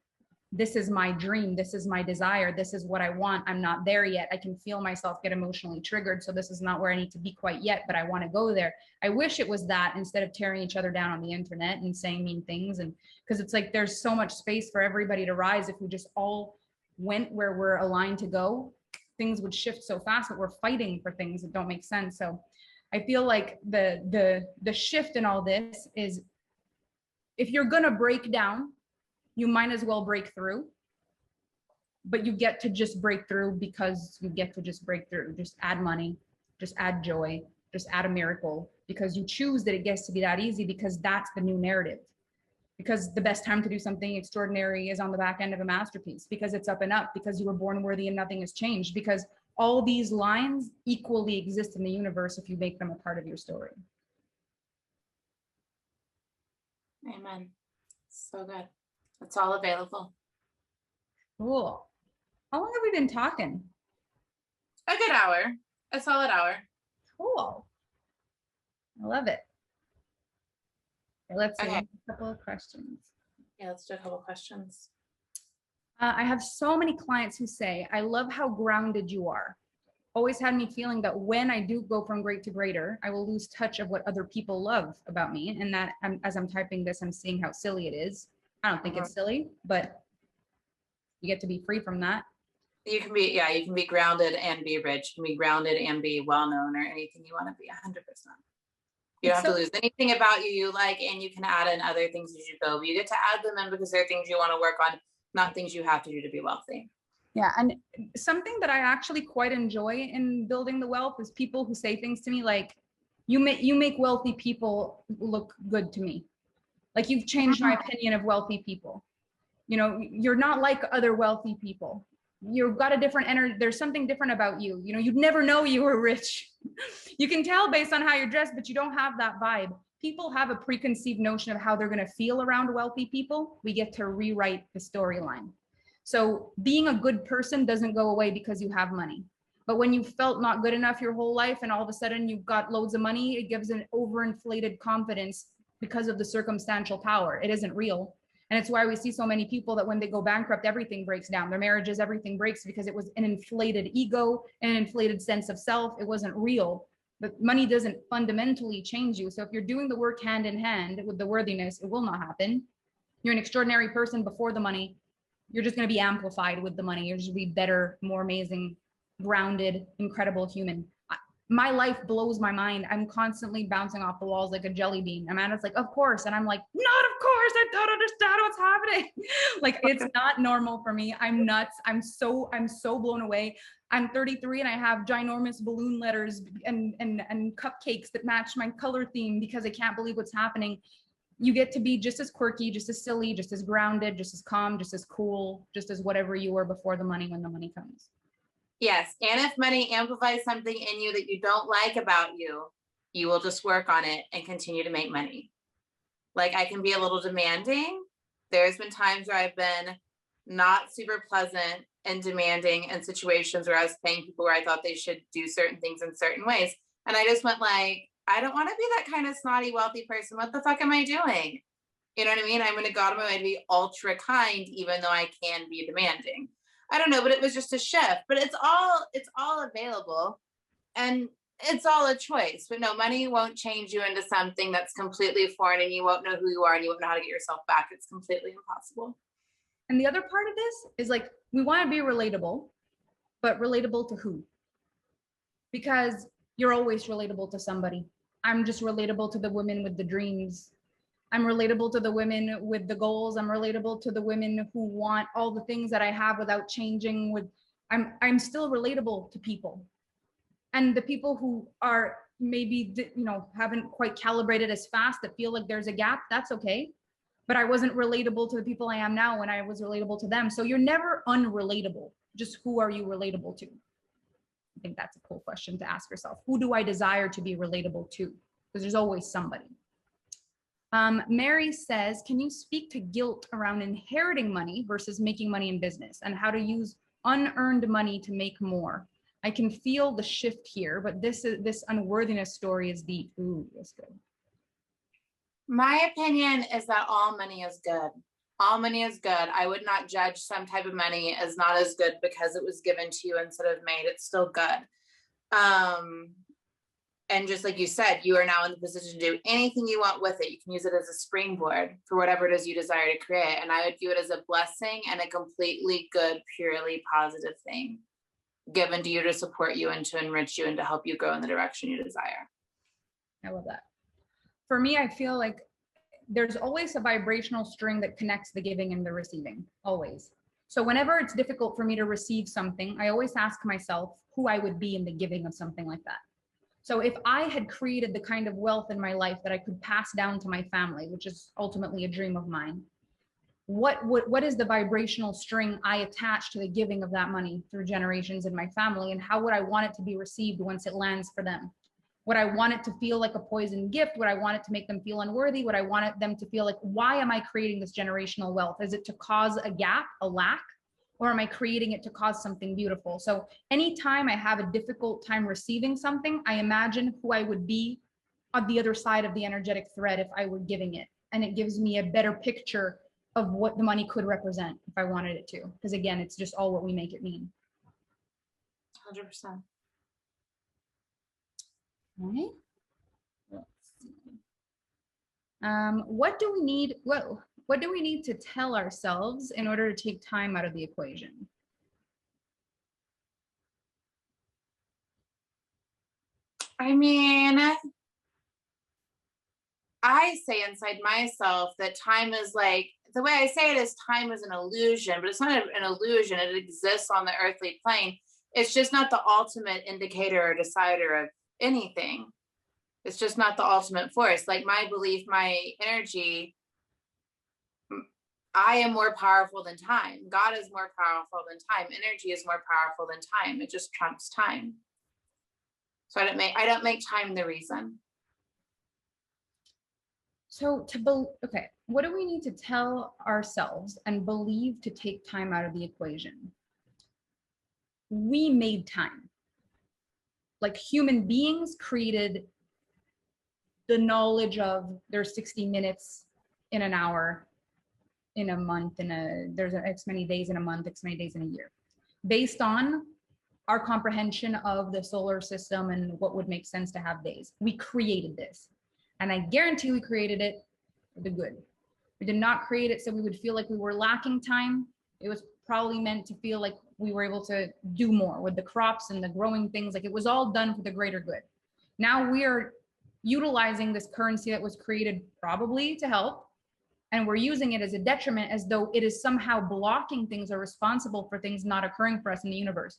this is my dream, this is my desire, this is what I want. I'm not there yet. I can feel myself get emotionally triggered. So this is not where I need to be quite yet, but I want to go there. I wish it was that, instead of tearing each other down on the internet and saying mean things. And because it's like there's so much space for everybody to rise. If we just all went where we're aligned to go, things would shift so fast, that we're fighting for things that don't make sense. So I feel like the shift in all this is, if you're gonna break down, you might as well break through. But you get to just break through because you get to just break through. Just add money, just add joy, just add a miracle, because you choose that it gets to be that easy, because that's the new narrative. Because the best time to do something extraordinary is on the back end of a masterpiece, because it's up and up, because you were born worthy and nothing has changed, because all these lines equally exist in the universe if you make them a part of your story. Amen. So good. It's all available. Cool. How long have we been talking? A good hour, a solid hour. Cool. I love it. Okay, let's see. Okay. A couple of questions. Yeah, let's do a couple questions. I have so many clients who say, I love how grounded you are. Always had me feeling that when I do go from great to greater, I will lose touch of what other people love about me. And that as I'm typing this, I'm seeing how silly it is. I don't think it's silly, but you get to be free from that. You can be, yeah, you can be grounded and be rich. You can be grounded and be well-known, or anything you want to be. 100%. You don't have to lose anything about you like, and you can add in other things as you go. But you get to add them in because they're things you want to work on, not things you have to do to be wealthy. Yeah, and something that I actually quite enjoy in building the wealth is people who say things to me like, you make wealthy people look good to me. Like, you've changed my opinion of wealthy people. You know, you're not like other wealthy people. You've got a different energy. There's something different about you. You know, you'd never know you were rich. You can tell based on how you're dressed, but you don't have that vibe. People have a preconceived notion of how they're going to feel around wealthy people. We get to rewrite the storyline. So being a good person doesn't go away because you have money. But when you felt not good enough your whole life and all of a sudden you've got loads of money, it gives an overinflated confidence because of the circumstantial power. It isn't real. And it's why we see so many people that when they go bankrupt, everything breaks down. Their marriages, everything breaks, because it was an inflated ego, an inflated sense of self. It wasn't real. But money doesn't fundamentally change you. So if you're doing the work hand in hand with the worthiness, it will not happen. You're an extraordinary person before the money. You're just going to be amplified with the money. You're just going to be better, more amazing, grounded, incredible human. My life blows my mind. I'm constantly bouncing off the walls like a jelly bean. Amanda's like, of course. And I'm like, not of course. I don't understand what's happening. Like, it's not normal for me. I'm nuts. I'm so blown away. I'm 33 and I have ginormous balloon letters and cupcakes that match my color theme because I can't believe what's happening. You get to be just as quirky, just as silly, just as grounded, just as calm, just as cool, just as whatever you were before the money when the money comes. Yes. And if money amplifies something in you that you don't like about you, you will just work on it and continue to make money. Like, I can be a little demanding. There's been times where I've been not super pleasant and demanding in situations where I was paying people where I thought they should do certain things in certain ways. And I just went like, I don't want to be that kind of snotty, wealthy person. What the fuck am I doing? You know what I mean? I'm going to go out of my way to be ultra kind, even though I can be demanding. I don't know, but it was just a shift. But it's all available, and it's all a choice. But no, money won't change you into something that's completely foreign, and you won't know who you are, and you won't know how to get yourself back. It's completely impossible. And the other part of this is, like, we want to be relatable, but relatable to who? Because you're always relatable to somebody. I'm just relatable to the women with the dreams. I'm relatable to the women with the goals. I'm relatable to the women who want all the things that I have without changing. I'm still relatable to people. And the people who are maybe, you know, haven't quite calibrated as fast, that feel like there's a gap, that's okay. But I wasn't relatable to the people I am now when I was relatable to them. So you're never unrelatable. Just who are you relatable to? I think that's a cool question to ask yourself. Who do I desire to be relatable to? Because there's always somebody. Mary says, can you speak to guilt around inheriting money versus making money in business, and how to use unearned money to make more. I can feel the shift here, but this unworthiness story is the, ooh, that's good. My opinion is that all money is good. All money is good. I would not judge some type of money as not as good because it was given to you instead of made. It's still good. And just like you said, you are now in the position to do anything you want with it. You can use it as a springboard for whatever it is you desire to create. And I would view it as a blessing and a completely good, purely positive thing given to you to support you and to enrich you and to help you go in the direction you desire. I love that. For me, I feel like there's always a vibrational string that connects the giving and the receiving, always. So whenever it's difficult for me to receive something, I always ask myself who I would be in the giving of something like that. So if I had created the kind of wealth in my life that I could pass down to my family, which is ultimately a dream of mine, what is the vibrational string I attach to the giving of that money through generations in my family, and how would I want it to be received once it lands for them? Would I want it to feel like a poison gift? Would I want it to make them feel unworthy? Would I want them to feel like, why am I creating this generational wealth? Is it to cause a gap, a lack? Or am I creating it to cause something beautiful? So anytime I have a difficult time receiving something, I imagine who I would be on the other side of the energetic thread if I were giving it. And it gives me a better picture of what the money could represent if I wanted it to. Because again, it's just all what we make it mean. 100%. Right? Let's see. What do we need? What do we need to tell ourselves in order to take time out of the equation? I mean, I say inside myself that time is like, the way I say it is time is an illusion, but it's not an illusion. It exists on the earthly plane. It's just not the ultimate indicator or decider of anything. It's just not the ultimate force. Like my belief, my energy, I am more powerful than time. God is more powerful than time. Energy is more powerful than time. It just trumps time. So I don't make time the reason. So okay, what do we need to tell ourselves and believe to take time out of the equation? We made time. Like human beings created the knowledge of there's 60 minutes in an hour, in a month, there's X many days in a month, X many days in a year, based on our comprehension of the solar system and what would make sense to have days. We created this. And I guarantee we created it for the good. We did not create it so we would feel like we were lacking time. It was probably meant to feel like we were able to do more with the crops and the growing things. Like it was all done for the greater good. Now we are utilizing this currency that was created probably to help, and we're using it as a detriment, as though it is somehow blocking things or responsible for things not occurring for us in the universe.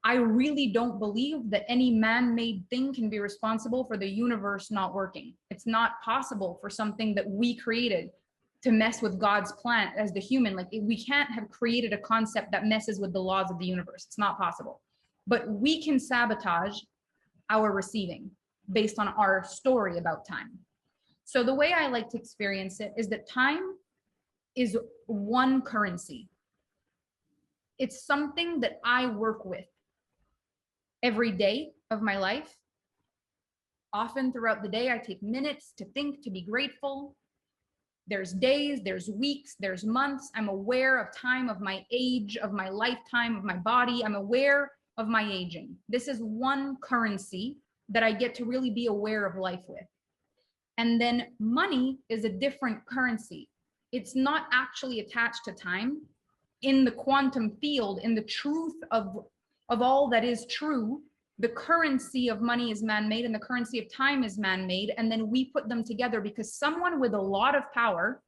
I really don't believe that any man-made thing can be responsible for the universe not working. It's not possible for something that we created to mess with God's plan as the human. Like we can't have created a concept that messes with the laws of the universe. It's not possible. But we can sabotage our receiving based on our story about time. So the way I like to experience it is that time is one currency. It's something that I work with every day of my life. Often throughout the day, I take minutes to think, to be grateful. There's days, there's weeks, there's months. I'm aware of time, of my age, of my lifetime, of my body. I'm aware of my aging. This is one currency that I get to really be aware of life with. And then money is a different currency. It's not actually attached to time. In the quantum field, in the truth of all that is true, the currency of money is man-made and the currency of time is man-made. And then we put them together because someone with a lot of power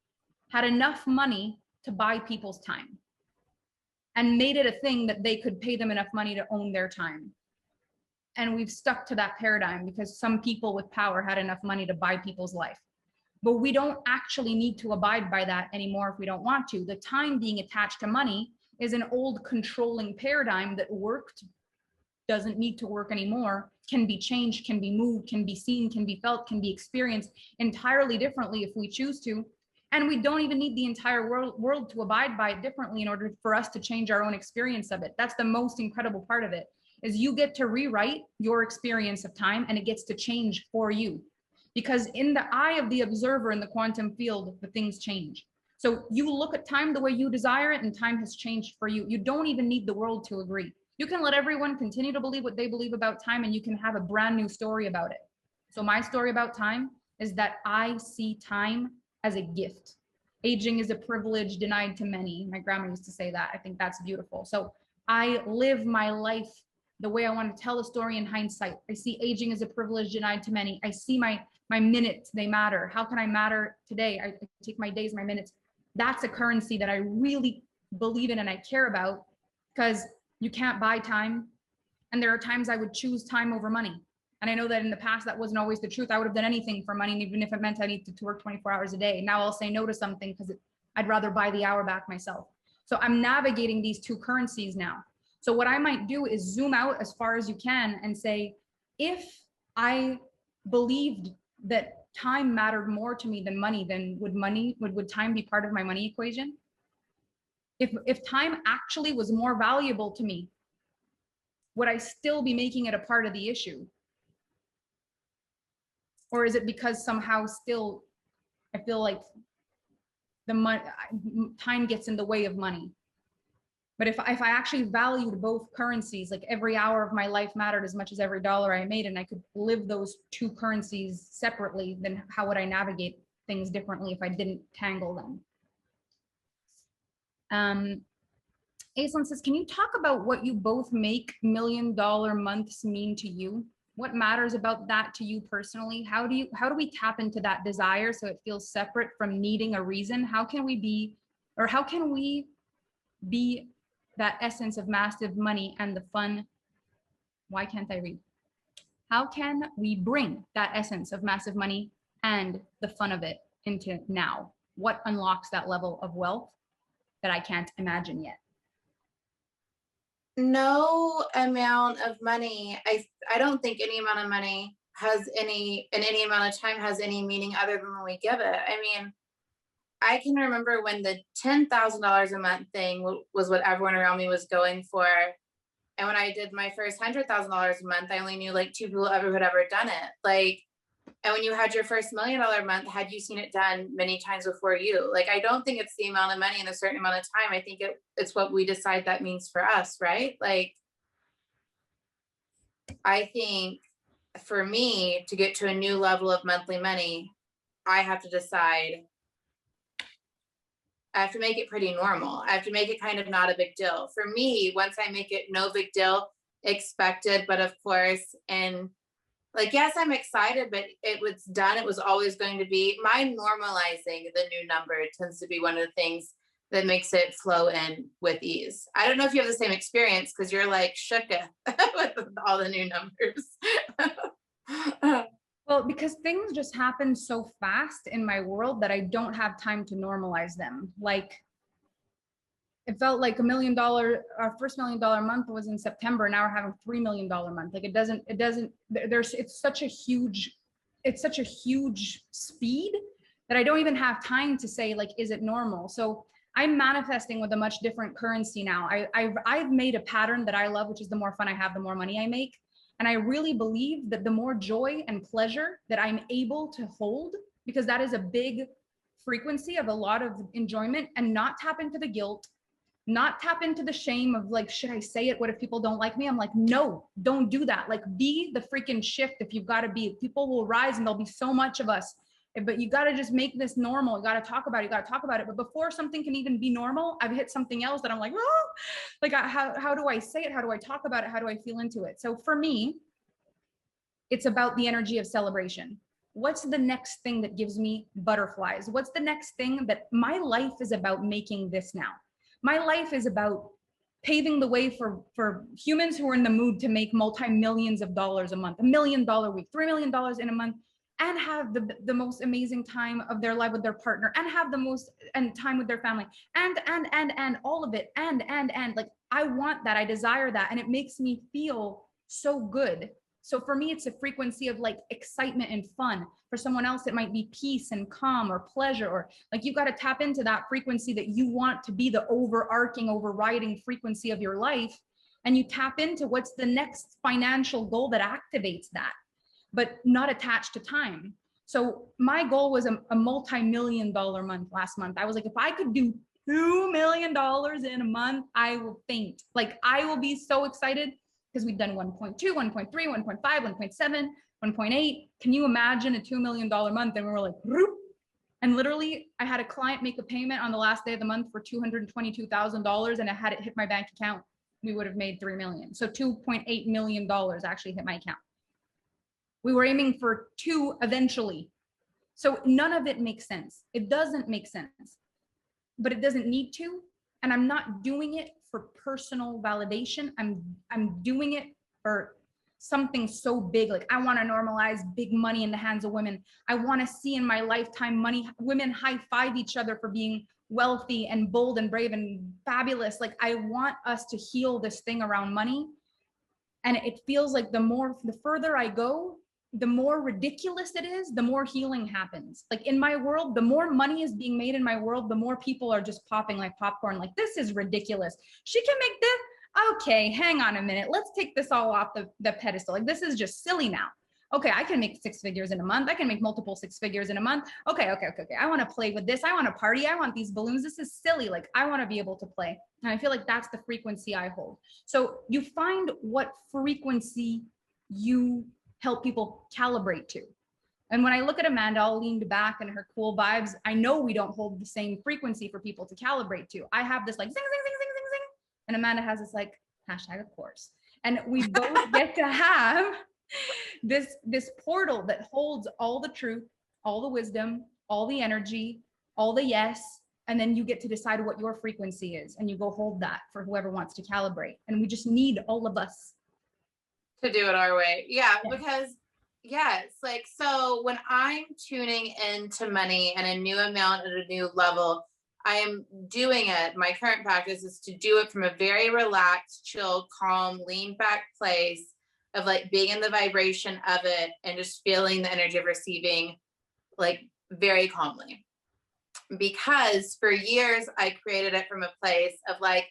had enough money to buy people's time and made it a thing that they could pay them enough money to own their time. And we've stuck to that paradigm because some people with power had enough money to buy people's life. But we don't actually need to abide by that anymore if we don't want to. The time being attached to money is an old controlling paradigm that worked, doesn't need to work anymore, can be changed, can be moved, can be seen, can be felt, can be experienced entirely differently if we choose to. And we don't even need the entire world to abide by it differently in order for us to change our own experience of it. That's the most incredible part of it, is you get to rewrite your experience of time and it gets to change for you. Because in the eye of the observer in the quantum field, the things change. So you look at time the way you desire it, and time has changed for you. You don't even need the world to agree. You can let everyone continue to believe what they believe about time, and you can have a brand new story about it. So my story about time is that I see time as a gift. Aging is a privilege denied to many. My grandma used to say that. I think that's beautiful. So I live my life the way I want to tell a story in hindsight. I see aging as a privilege denied to many. I see my minutes, they matter. How can I matter today? I take my days, my minutes. That's a currency that I really believe in and I care about, because you can't buy time. And there are times I would choose time over money. And I know that in the past, that wasn't always the truth. I would have done anything for money, even if it meant I needed to work 24 hours a day. Now I'll say no to something because I'd rather buy the hour back myself. So I'm navigating these two currencies now. So what I might do is zoom out as far as you can and say, if I believed that time mattered more to me than money, then would time be part of my money equation? If time actually was more valuable to me, would I still be making it a part of the issue? Or is it because somehow still I feel like time gets in the way of money? But if I actually valued both currencies, like every hour of my life mattered as much as every dollar I made, and I could live those two currencies separately, then how would I navigate things differently if I didn't tangle them? Aislinn says, can you talk about what you both make $1 million months mean to you? What matters about that to you personally? How do we tap into that desire so it feels separate from needing a reason? How can we be that essence of massive money and the fun? Why can't I read? How can we bring that essence of massive money and the fun of it into now? What unlocks that level of wealth that I can't imagine yet? No amount of money. I don't think any amount of money has any amount of time has any meaning other than when we give it. I mean, I can remember when the $10,000 a month thing was what everyone around me was going for. And when I did my first $100,000 a month, I only knew like 2 people who had ever done it. Like, and when you had your first $1 million month, had you seen it done many times before you? Like, I don't think it's the amount of money in a certain amount of time. I think it's what we decide that means for us, right? Like, I think for me to get to a new level of monthly money, I have to decide, I have to make it pretty normal. I have to make it kind of not a big deal. For me, once I make it no big deal, expected, but of course, and like, yes, I'm excited, but it was done. It was always going to be my normalizing the new number tends to be one of the things that makes it flow in with ease. I don't know if you have the same experience because you're like shooka with all the new numbers. Well, because things just happen so fast in my world that I don't have time to normalize them. Like, it felt like our first $1 million month was in September. Now we're having $3 million month. Like it's such a huge speed that I don't even have time to say, like, is it normal? So I'm manifesting with a much different currency now. I've made a pattern that I love, which is the more fun I have, the more money I make. And I really believe that the more joy and pleasure that I'm able to hold, because that is a big frequency of a lot of enjoyment, and not tap into the guilt, not tap into the shame of like, should I say it? What if people don't like me? I'm like, no, don't do that. Like, be the freaking shift if you've got to be. People will rise and there'll be so much of us. But you got to just make this normal. You got to talk about it. You got to talk about it. But before something can even be normal, I've hit something else that I'm like, oh, like, how do I say it? How do I talk about it? How do I feel into it? So for me, it's about the energy of celebration. What's the next thing that gives me butterflies? What's the next thing that my life is about making this now? My life is about paving the way for humans who are in the mood to make multi-millions of dollars a month, $1 million week, $3 million in a month, and have the most amazing time of their life with their partner, and have the most and time with their family, and all of it, and like, I want that, I desire that, and it makes me feel so good. So for me, it's a frequency of like excitement and fun. For someone else, it might be peace and calm or pleasure, or like you've got to tap into that frequency that you want to be the overarching, overriding frequency of your life. And you tap into what's the next financial goal that activates that, but not attached to time. So my goal was a multi-million dollar month last month. I was like, if I could do $2 million in a month, I will faint. Like I will be so excited because we've done 1.2, 1.3, 1.5, 1.7, 1.8. Can you imagine a $2 million month? And we were like, Roop. And literally I had a client make a payment on the last day of the month for $222,000 and I had it hit my bank account. We would have made 3 million. So $2.8 million actually hit my account. We were aiming for 2 eventually. So none of it makes sense. It doesn't make sense, but it doesn't need to. And I'm not doing it for personal validation. I'm doing it for something so big. Like I want to normalize big money in the hands of women. I want to see in my lifetime women high five each other for being wealthy and bold and brave and fabulous. Like I want us to heal this thing around money. And it feels like the further I go, the more ridiculous it is, the more healing happens. Like in my world, the more money is being made in my world, the more people are just popping like popcorn. Like, this is ridiculous. She can make this. Okay, hang on a minute. Let's take this all off the pedestal. Like, this is just silly now. Okay, I can make 6 figures in a month. I can make multiple 6 figures in a month. Okay. I want to play with this. I want to party. I want these balloons. This is silly. Like, I want to be able to play. And I feel like that's the frequency I hold. So you find what frequency you help people calibrate to. And when I look at Amanda, all leaned back and her cool vibes, I know we don't hold the same frequency for people to calibrate to. I have this like zing, zing, zing, zing, zing, zing. And Amanda has this like hashtag of course. And we both get to have this portal that holds all the truth, all the wisdom, all the energy, all the yes. And then you get to decide what your frequency is. And you go hold that for whoever wants to calibrate. And we just need all of us to do it our way. Yeah, because yes, like, so when I'm tuning into money and a new amount at a new level, I am doing it. My current practice is to do it from a very relaxed, chill, calm, lean back place of like being in the vibration of it and just feeling the energy of receiving like very calmly. Because for years I created it from a place of like,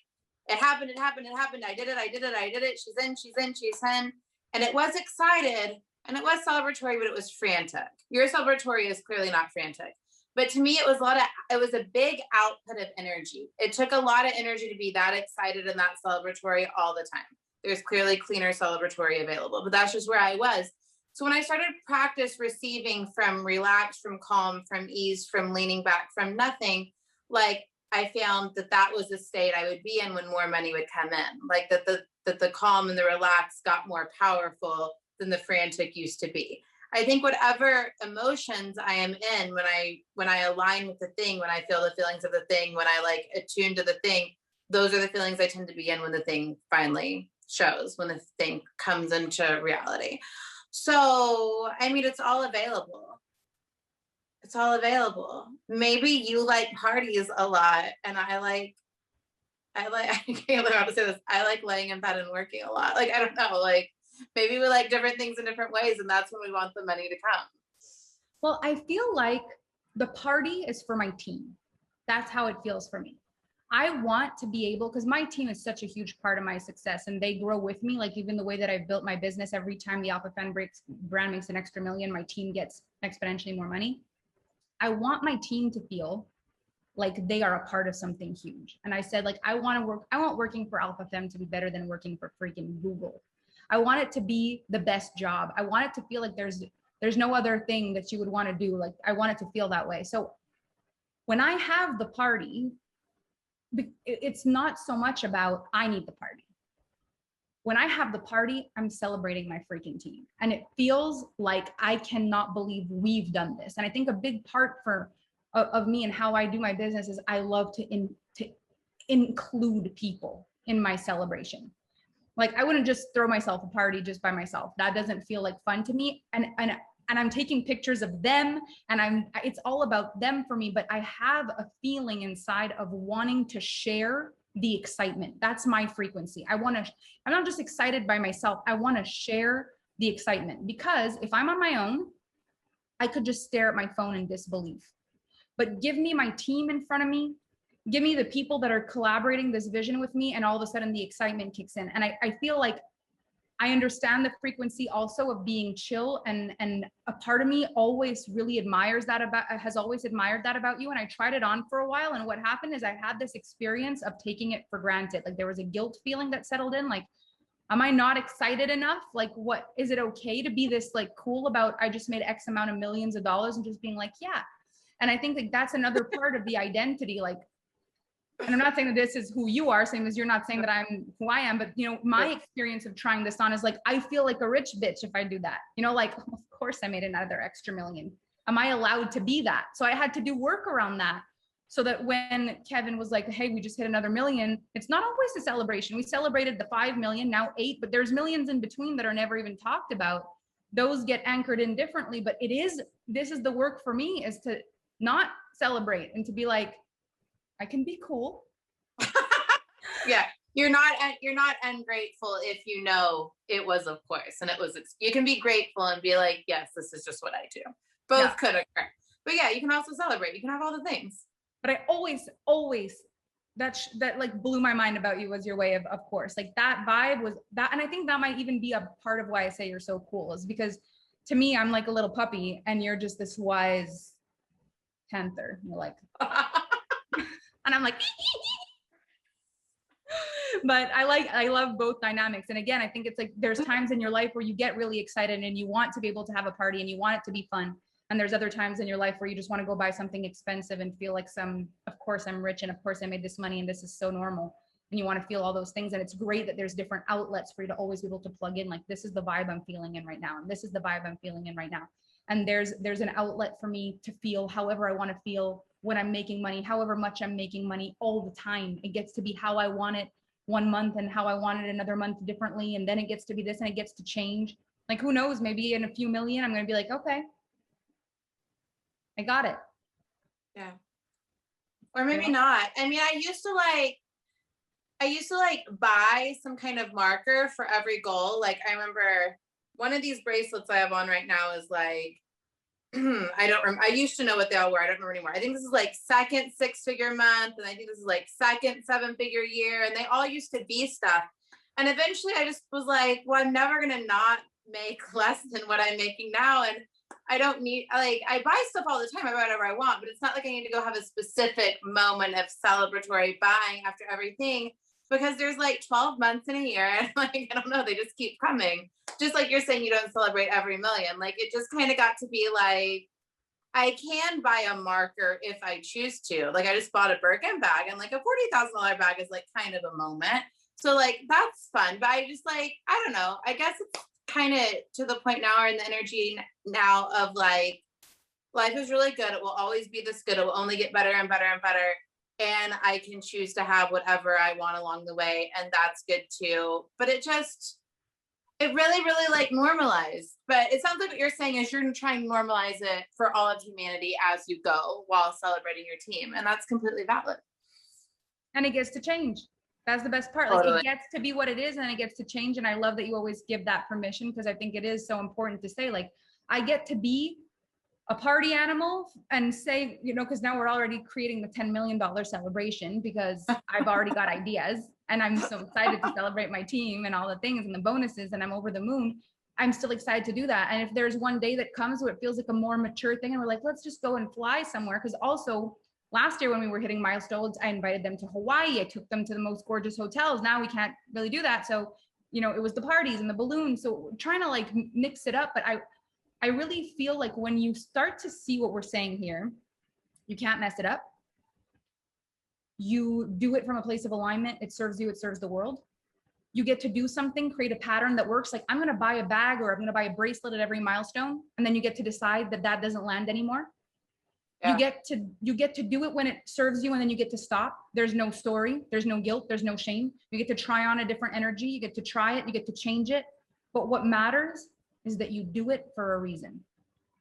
it happened. I did it. She's in. And it was excited and it was celebratory, but it was frantic. Your celebratory is clearly not frantic. But to me, it was a big output of energy. It took a lot of energy to be that excited and that celebratory all the time. There's clearly cleaner celebratory available, but that's just where I was. So when I started practice receiving from relaxed, from calm, from ease, from leaning back, from nothing, like I found that was the state I would be in when more money would come in. Like that the calm and the relaxed got more powerful than the frantic used to be. I think whatever emotions I am in when I align with the thing, when I feel the feelings of the thing, when I like attune to the thing, those are the feelings I tend to be in when the thing finally shows, when the thing comes into reality. So, I mean, it's all available. It's all available. Maybe you like parties a lot and I can't believe how to say this. I like laying in bed and working a lot. Like, I don't know, like maybe we like different things in different ways and that's when we want the money to come. Well, I feel like the party is for my team. That's how it feels for me. I want to be able, because my team is such a huge part of my success and they grow with me. Like even the way that I've built my business, every time the Alpha Fan brand makes an extra million, my team gets exponentially more money. I want my team to feel like they are a part of something huge. And I said, like, I want working for Alpha Femme to be better than working for freaking Google. I want it to be the best job. I want it to feel like there's no other thing that you would want to do. Like, I want it to feel that way. So when I have the party, it's not so much about I need the party. When I have the party, I'm celebrating my freaking team. And it feels like I cannot believe we've done this. And I think a big part of me and how I do my business is I love to include people in my celebration. Like I wouldn't just throw myself a party just by myself. That doesn't feel like fun to me. And I'm taking pictures of them and it's all about them for me, but I have a feeling inside of wanting to share the excitement. That's my frequency. I'm not just excited by myself. I want to share the excitement. Because if I'm on my own, I could just stare at my phone in disbelief. But give me my team in front of me, give me the people that are collaborating this vision with me, and all of a sudden the excitement kicks in. And I feel like I understand the frequency also of being chill, and a part of me always really has always admired that about you. And I tried it on for a while, and what happened is I had this experience of taking it for granted. Like there was a guilt feeling that settled in, like, am I not excited enough? Like, what is it okay to be this like cool about I just made X amount of millions of dollars, and just being like, yeah. And I think like that's another part of the identity. Like, and I'm not saying that this is who you are, same as you're not saying that I'm who I am, but you know, my experience of trying this on is like, I feel like a rich bitch if I do that. You know, like, of course I made another extra million. Am I allowed to be that? So I had to do work around that, so that when Kevin was like, hey, we just hit another million, it's not always a celebration. We celebrated the 5 million, now 8, but there's millions in between that are never even talked about. Those get anchored in differently, but this is the work for me, is to not celebrate and to be like, I can be cool. Yeah, you're not ungrateful if you know it was, of course, and it was. You can be grateful and be like, yes, this is just what I do. Both could occur, but yeah, you can also celebrate. You can have all the things. But I always that like blew my mind about you, was your way of course, like that vibe was that. And I think that might even be a part of why I say you're so cool, is because to me, I'm like a little puppy and you're just this wise panther. You're like, and I'm like, but I love both dynamics. And again, I think it's like, there's times in your life where you get really excited and you want to be able to have a party and you want it to be fun. And there's other times in your life where you just want to go buy something expensive and feel like of course I'm rich, and of course I made this money and this is so normal. And you want to feel all those things. And it's great that there's different outlets for you to always be able to plug in, like, this is the vibe I'm feeling in right now. And this is the vibe I'm feeling in right now. And there's an outlet for me to feel however I want to feel when I'm making money, however much I'm making money, all the time. It gets to be how I want it one month and how I want it another month differently. And then it gets to be this and it gets to change. Like, who knows, maybe in a few million, I'm going to be like, okay, I got it. Yeah. Or maybe not. I mean, I used to buy some kind of marker for every goal. Like, I remember one of these bracelets I have on right now is like, I don't remember. I used to know what they all were. I don't remember anymore. I think this is like second 6-figure month. And I think this is like second 7-figure year. And they all used to be stuff. And eventually I just was like, well, I'm never going to not make less than what I'm making now. And I don't need, like, I buy stuff all the time. I buy whatever I want, but it's not like I need to go have a specific moment of celebratory buying after everything, because there's like 12 months in a year. And like, I don't know, they just keep coming. Just like you're saying, you don't celebrate every million. Like, it just kind of got to be like, I can buy a marker if I choose to. Like, I just bought a Birkin bag, and like a $40,000 bag is like kind of a moment. So like, that's fun. But I just like, I don't know, I guess it's kind of to the point now, or in the energy now of like, life is really good. It will always be this good. It will only get better and better and better. And I can choose to have whatever I want along the way. And that's good too. But it really, really like normalized. But it sounds like what you're saying is you're trying to normalize it for all of humanity as you go while celebrating your team. And that's completely valid. And it gets to change. That's the best part. Totally. Like, it gets to be what it is, and it gets to change. And I love that you always give that permission, because I think it is so important to say, like, I get to be a party animal and say, you know, because now we're already creating the $10 million celebration, because I've already got ideas and I'm so excited to celebrate my team and all the things and the bonuses, and I'm over the moon. I'm still excited to do that. And if there's one day that comes where it feels like a more mature thing and we're like, let's just go and fly somewhere. Because also last year when we were hitting milestones, I invited them to Hawaii. I took them to the most gorgeous hotels. Now we can't really do that. So, you know, it was the parties and the balloons. So trying to like mix it up. But I really feel like when you start to see what we're saying here, you can't mess it up. You do it from a place of alignment. It serves you, it serves the world. You get to do something, create a pattern that works. Like, I'm going to buy a bag or I'm going to buy a bracelet at every milestone. And then you get to decide that that doesn't land anymore. Yeah. You get to do it when it serves you, and then you get to stop. There's no story. There's no guilt. There's no shame. You get to try on a different energy. You get to try it. You get to change it. But what matters is that you do it for a reason.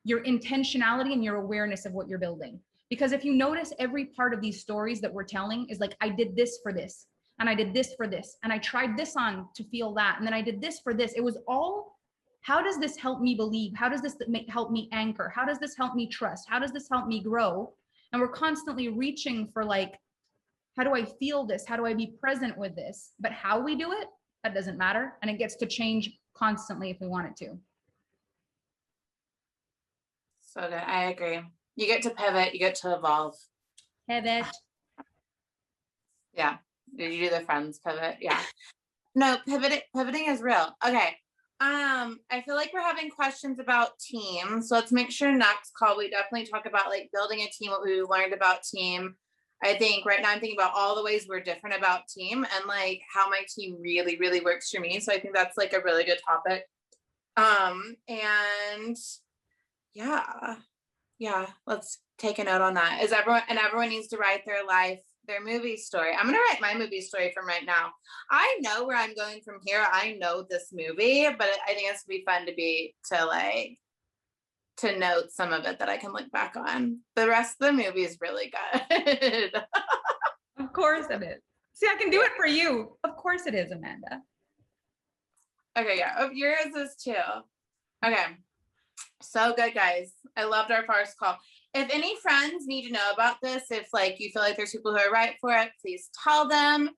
Your intentionality and your awareness of what you're building. Because if you notice, every part of these stories that we're telling is like, I did this for this, and I did this for this, and I tried this on to feel that, and then I did this for this. It was all How does this help me believe? How does this help me anchor? How does this help me trust? How does this help me grow? And we're constantly reaching for like, how do I feel this? How do I be present with this? But how we do it, that doesn't matter. And it gets to change constantly if we want it to. So good. I agree. You get to pivot, you get to evolve. Pivot. Yeah. Did you do the friends pivot? Yeah. No, pivoting is real. Okay. I feel like we're having questions about team. So let's make sure next call we definitely talk about like building a team, what we learned about team. I think right now I'm thinking about all the ways we're different about team and like how my team really, really works for me. So I think that's like a really good topic. And yeah, let's take a note on that. Everyone needs to write their movie story. I'm gonna write my movie story from right now. I know where I'm going from here. I know this movie, but I think it's gonna be fun to note some of it that I can look back on. The rest of the movie is really good. Of course it is. See, I can do it for you. Of course it is, Amanda. Okay, yeah. Oh, yours is too. Okay. So good, guys. I loved our first call. If any friends need to know about this, if like you feel like there's people who are right for it, please tell them.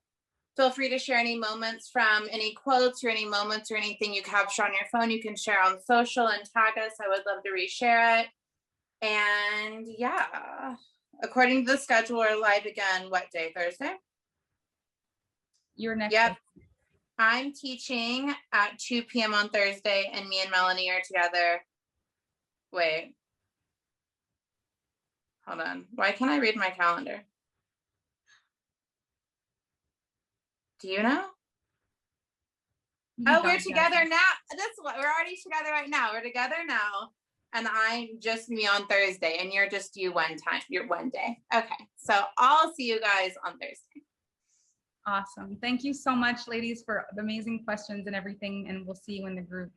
Feel free to share any moments from any quotes or any moments or anything you capture on your phone. You can share on social and tag us. I would love to reshare it. And yeah, according to the schedule, we're live again. What day? Thursday? You're next. Yep. I'm teaching at 2 p.m. on Thursday, and me and Melanie are together. Wait. Hold on. Why can't I read my calendar? Do you know? Oh, we're together now. That's what we're already together right now. We're together now. And I'm just me on Thursday, and you're just you one time. You're one day. Okay. So I'll see you guys on Thursday. Awesome. Thank you so much, ladies, for the amazing questions and everything. And we'll see you in the group.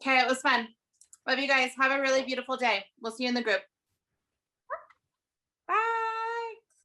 Okay, it was fun. Love you guys. Have a really beautiful day. We'll see you in the group.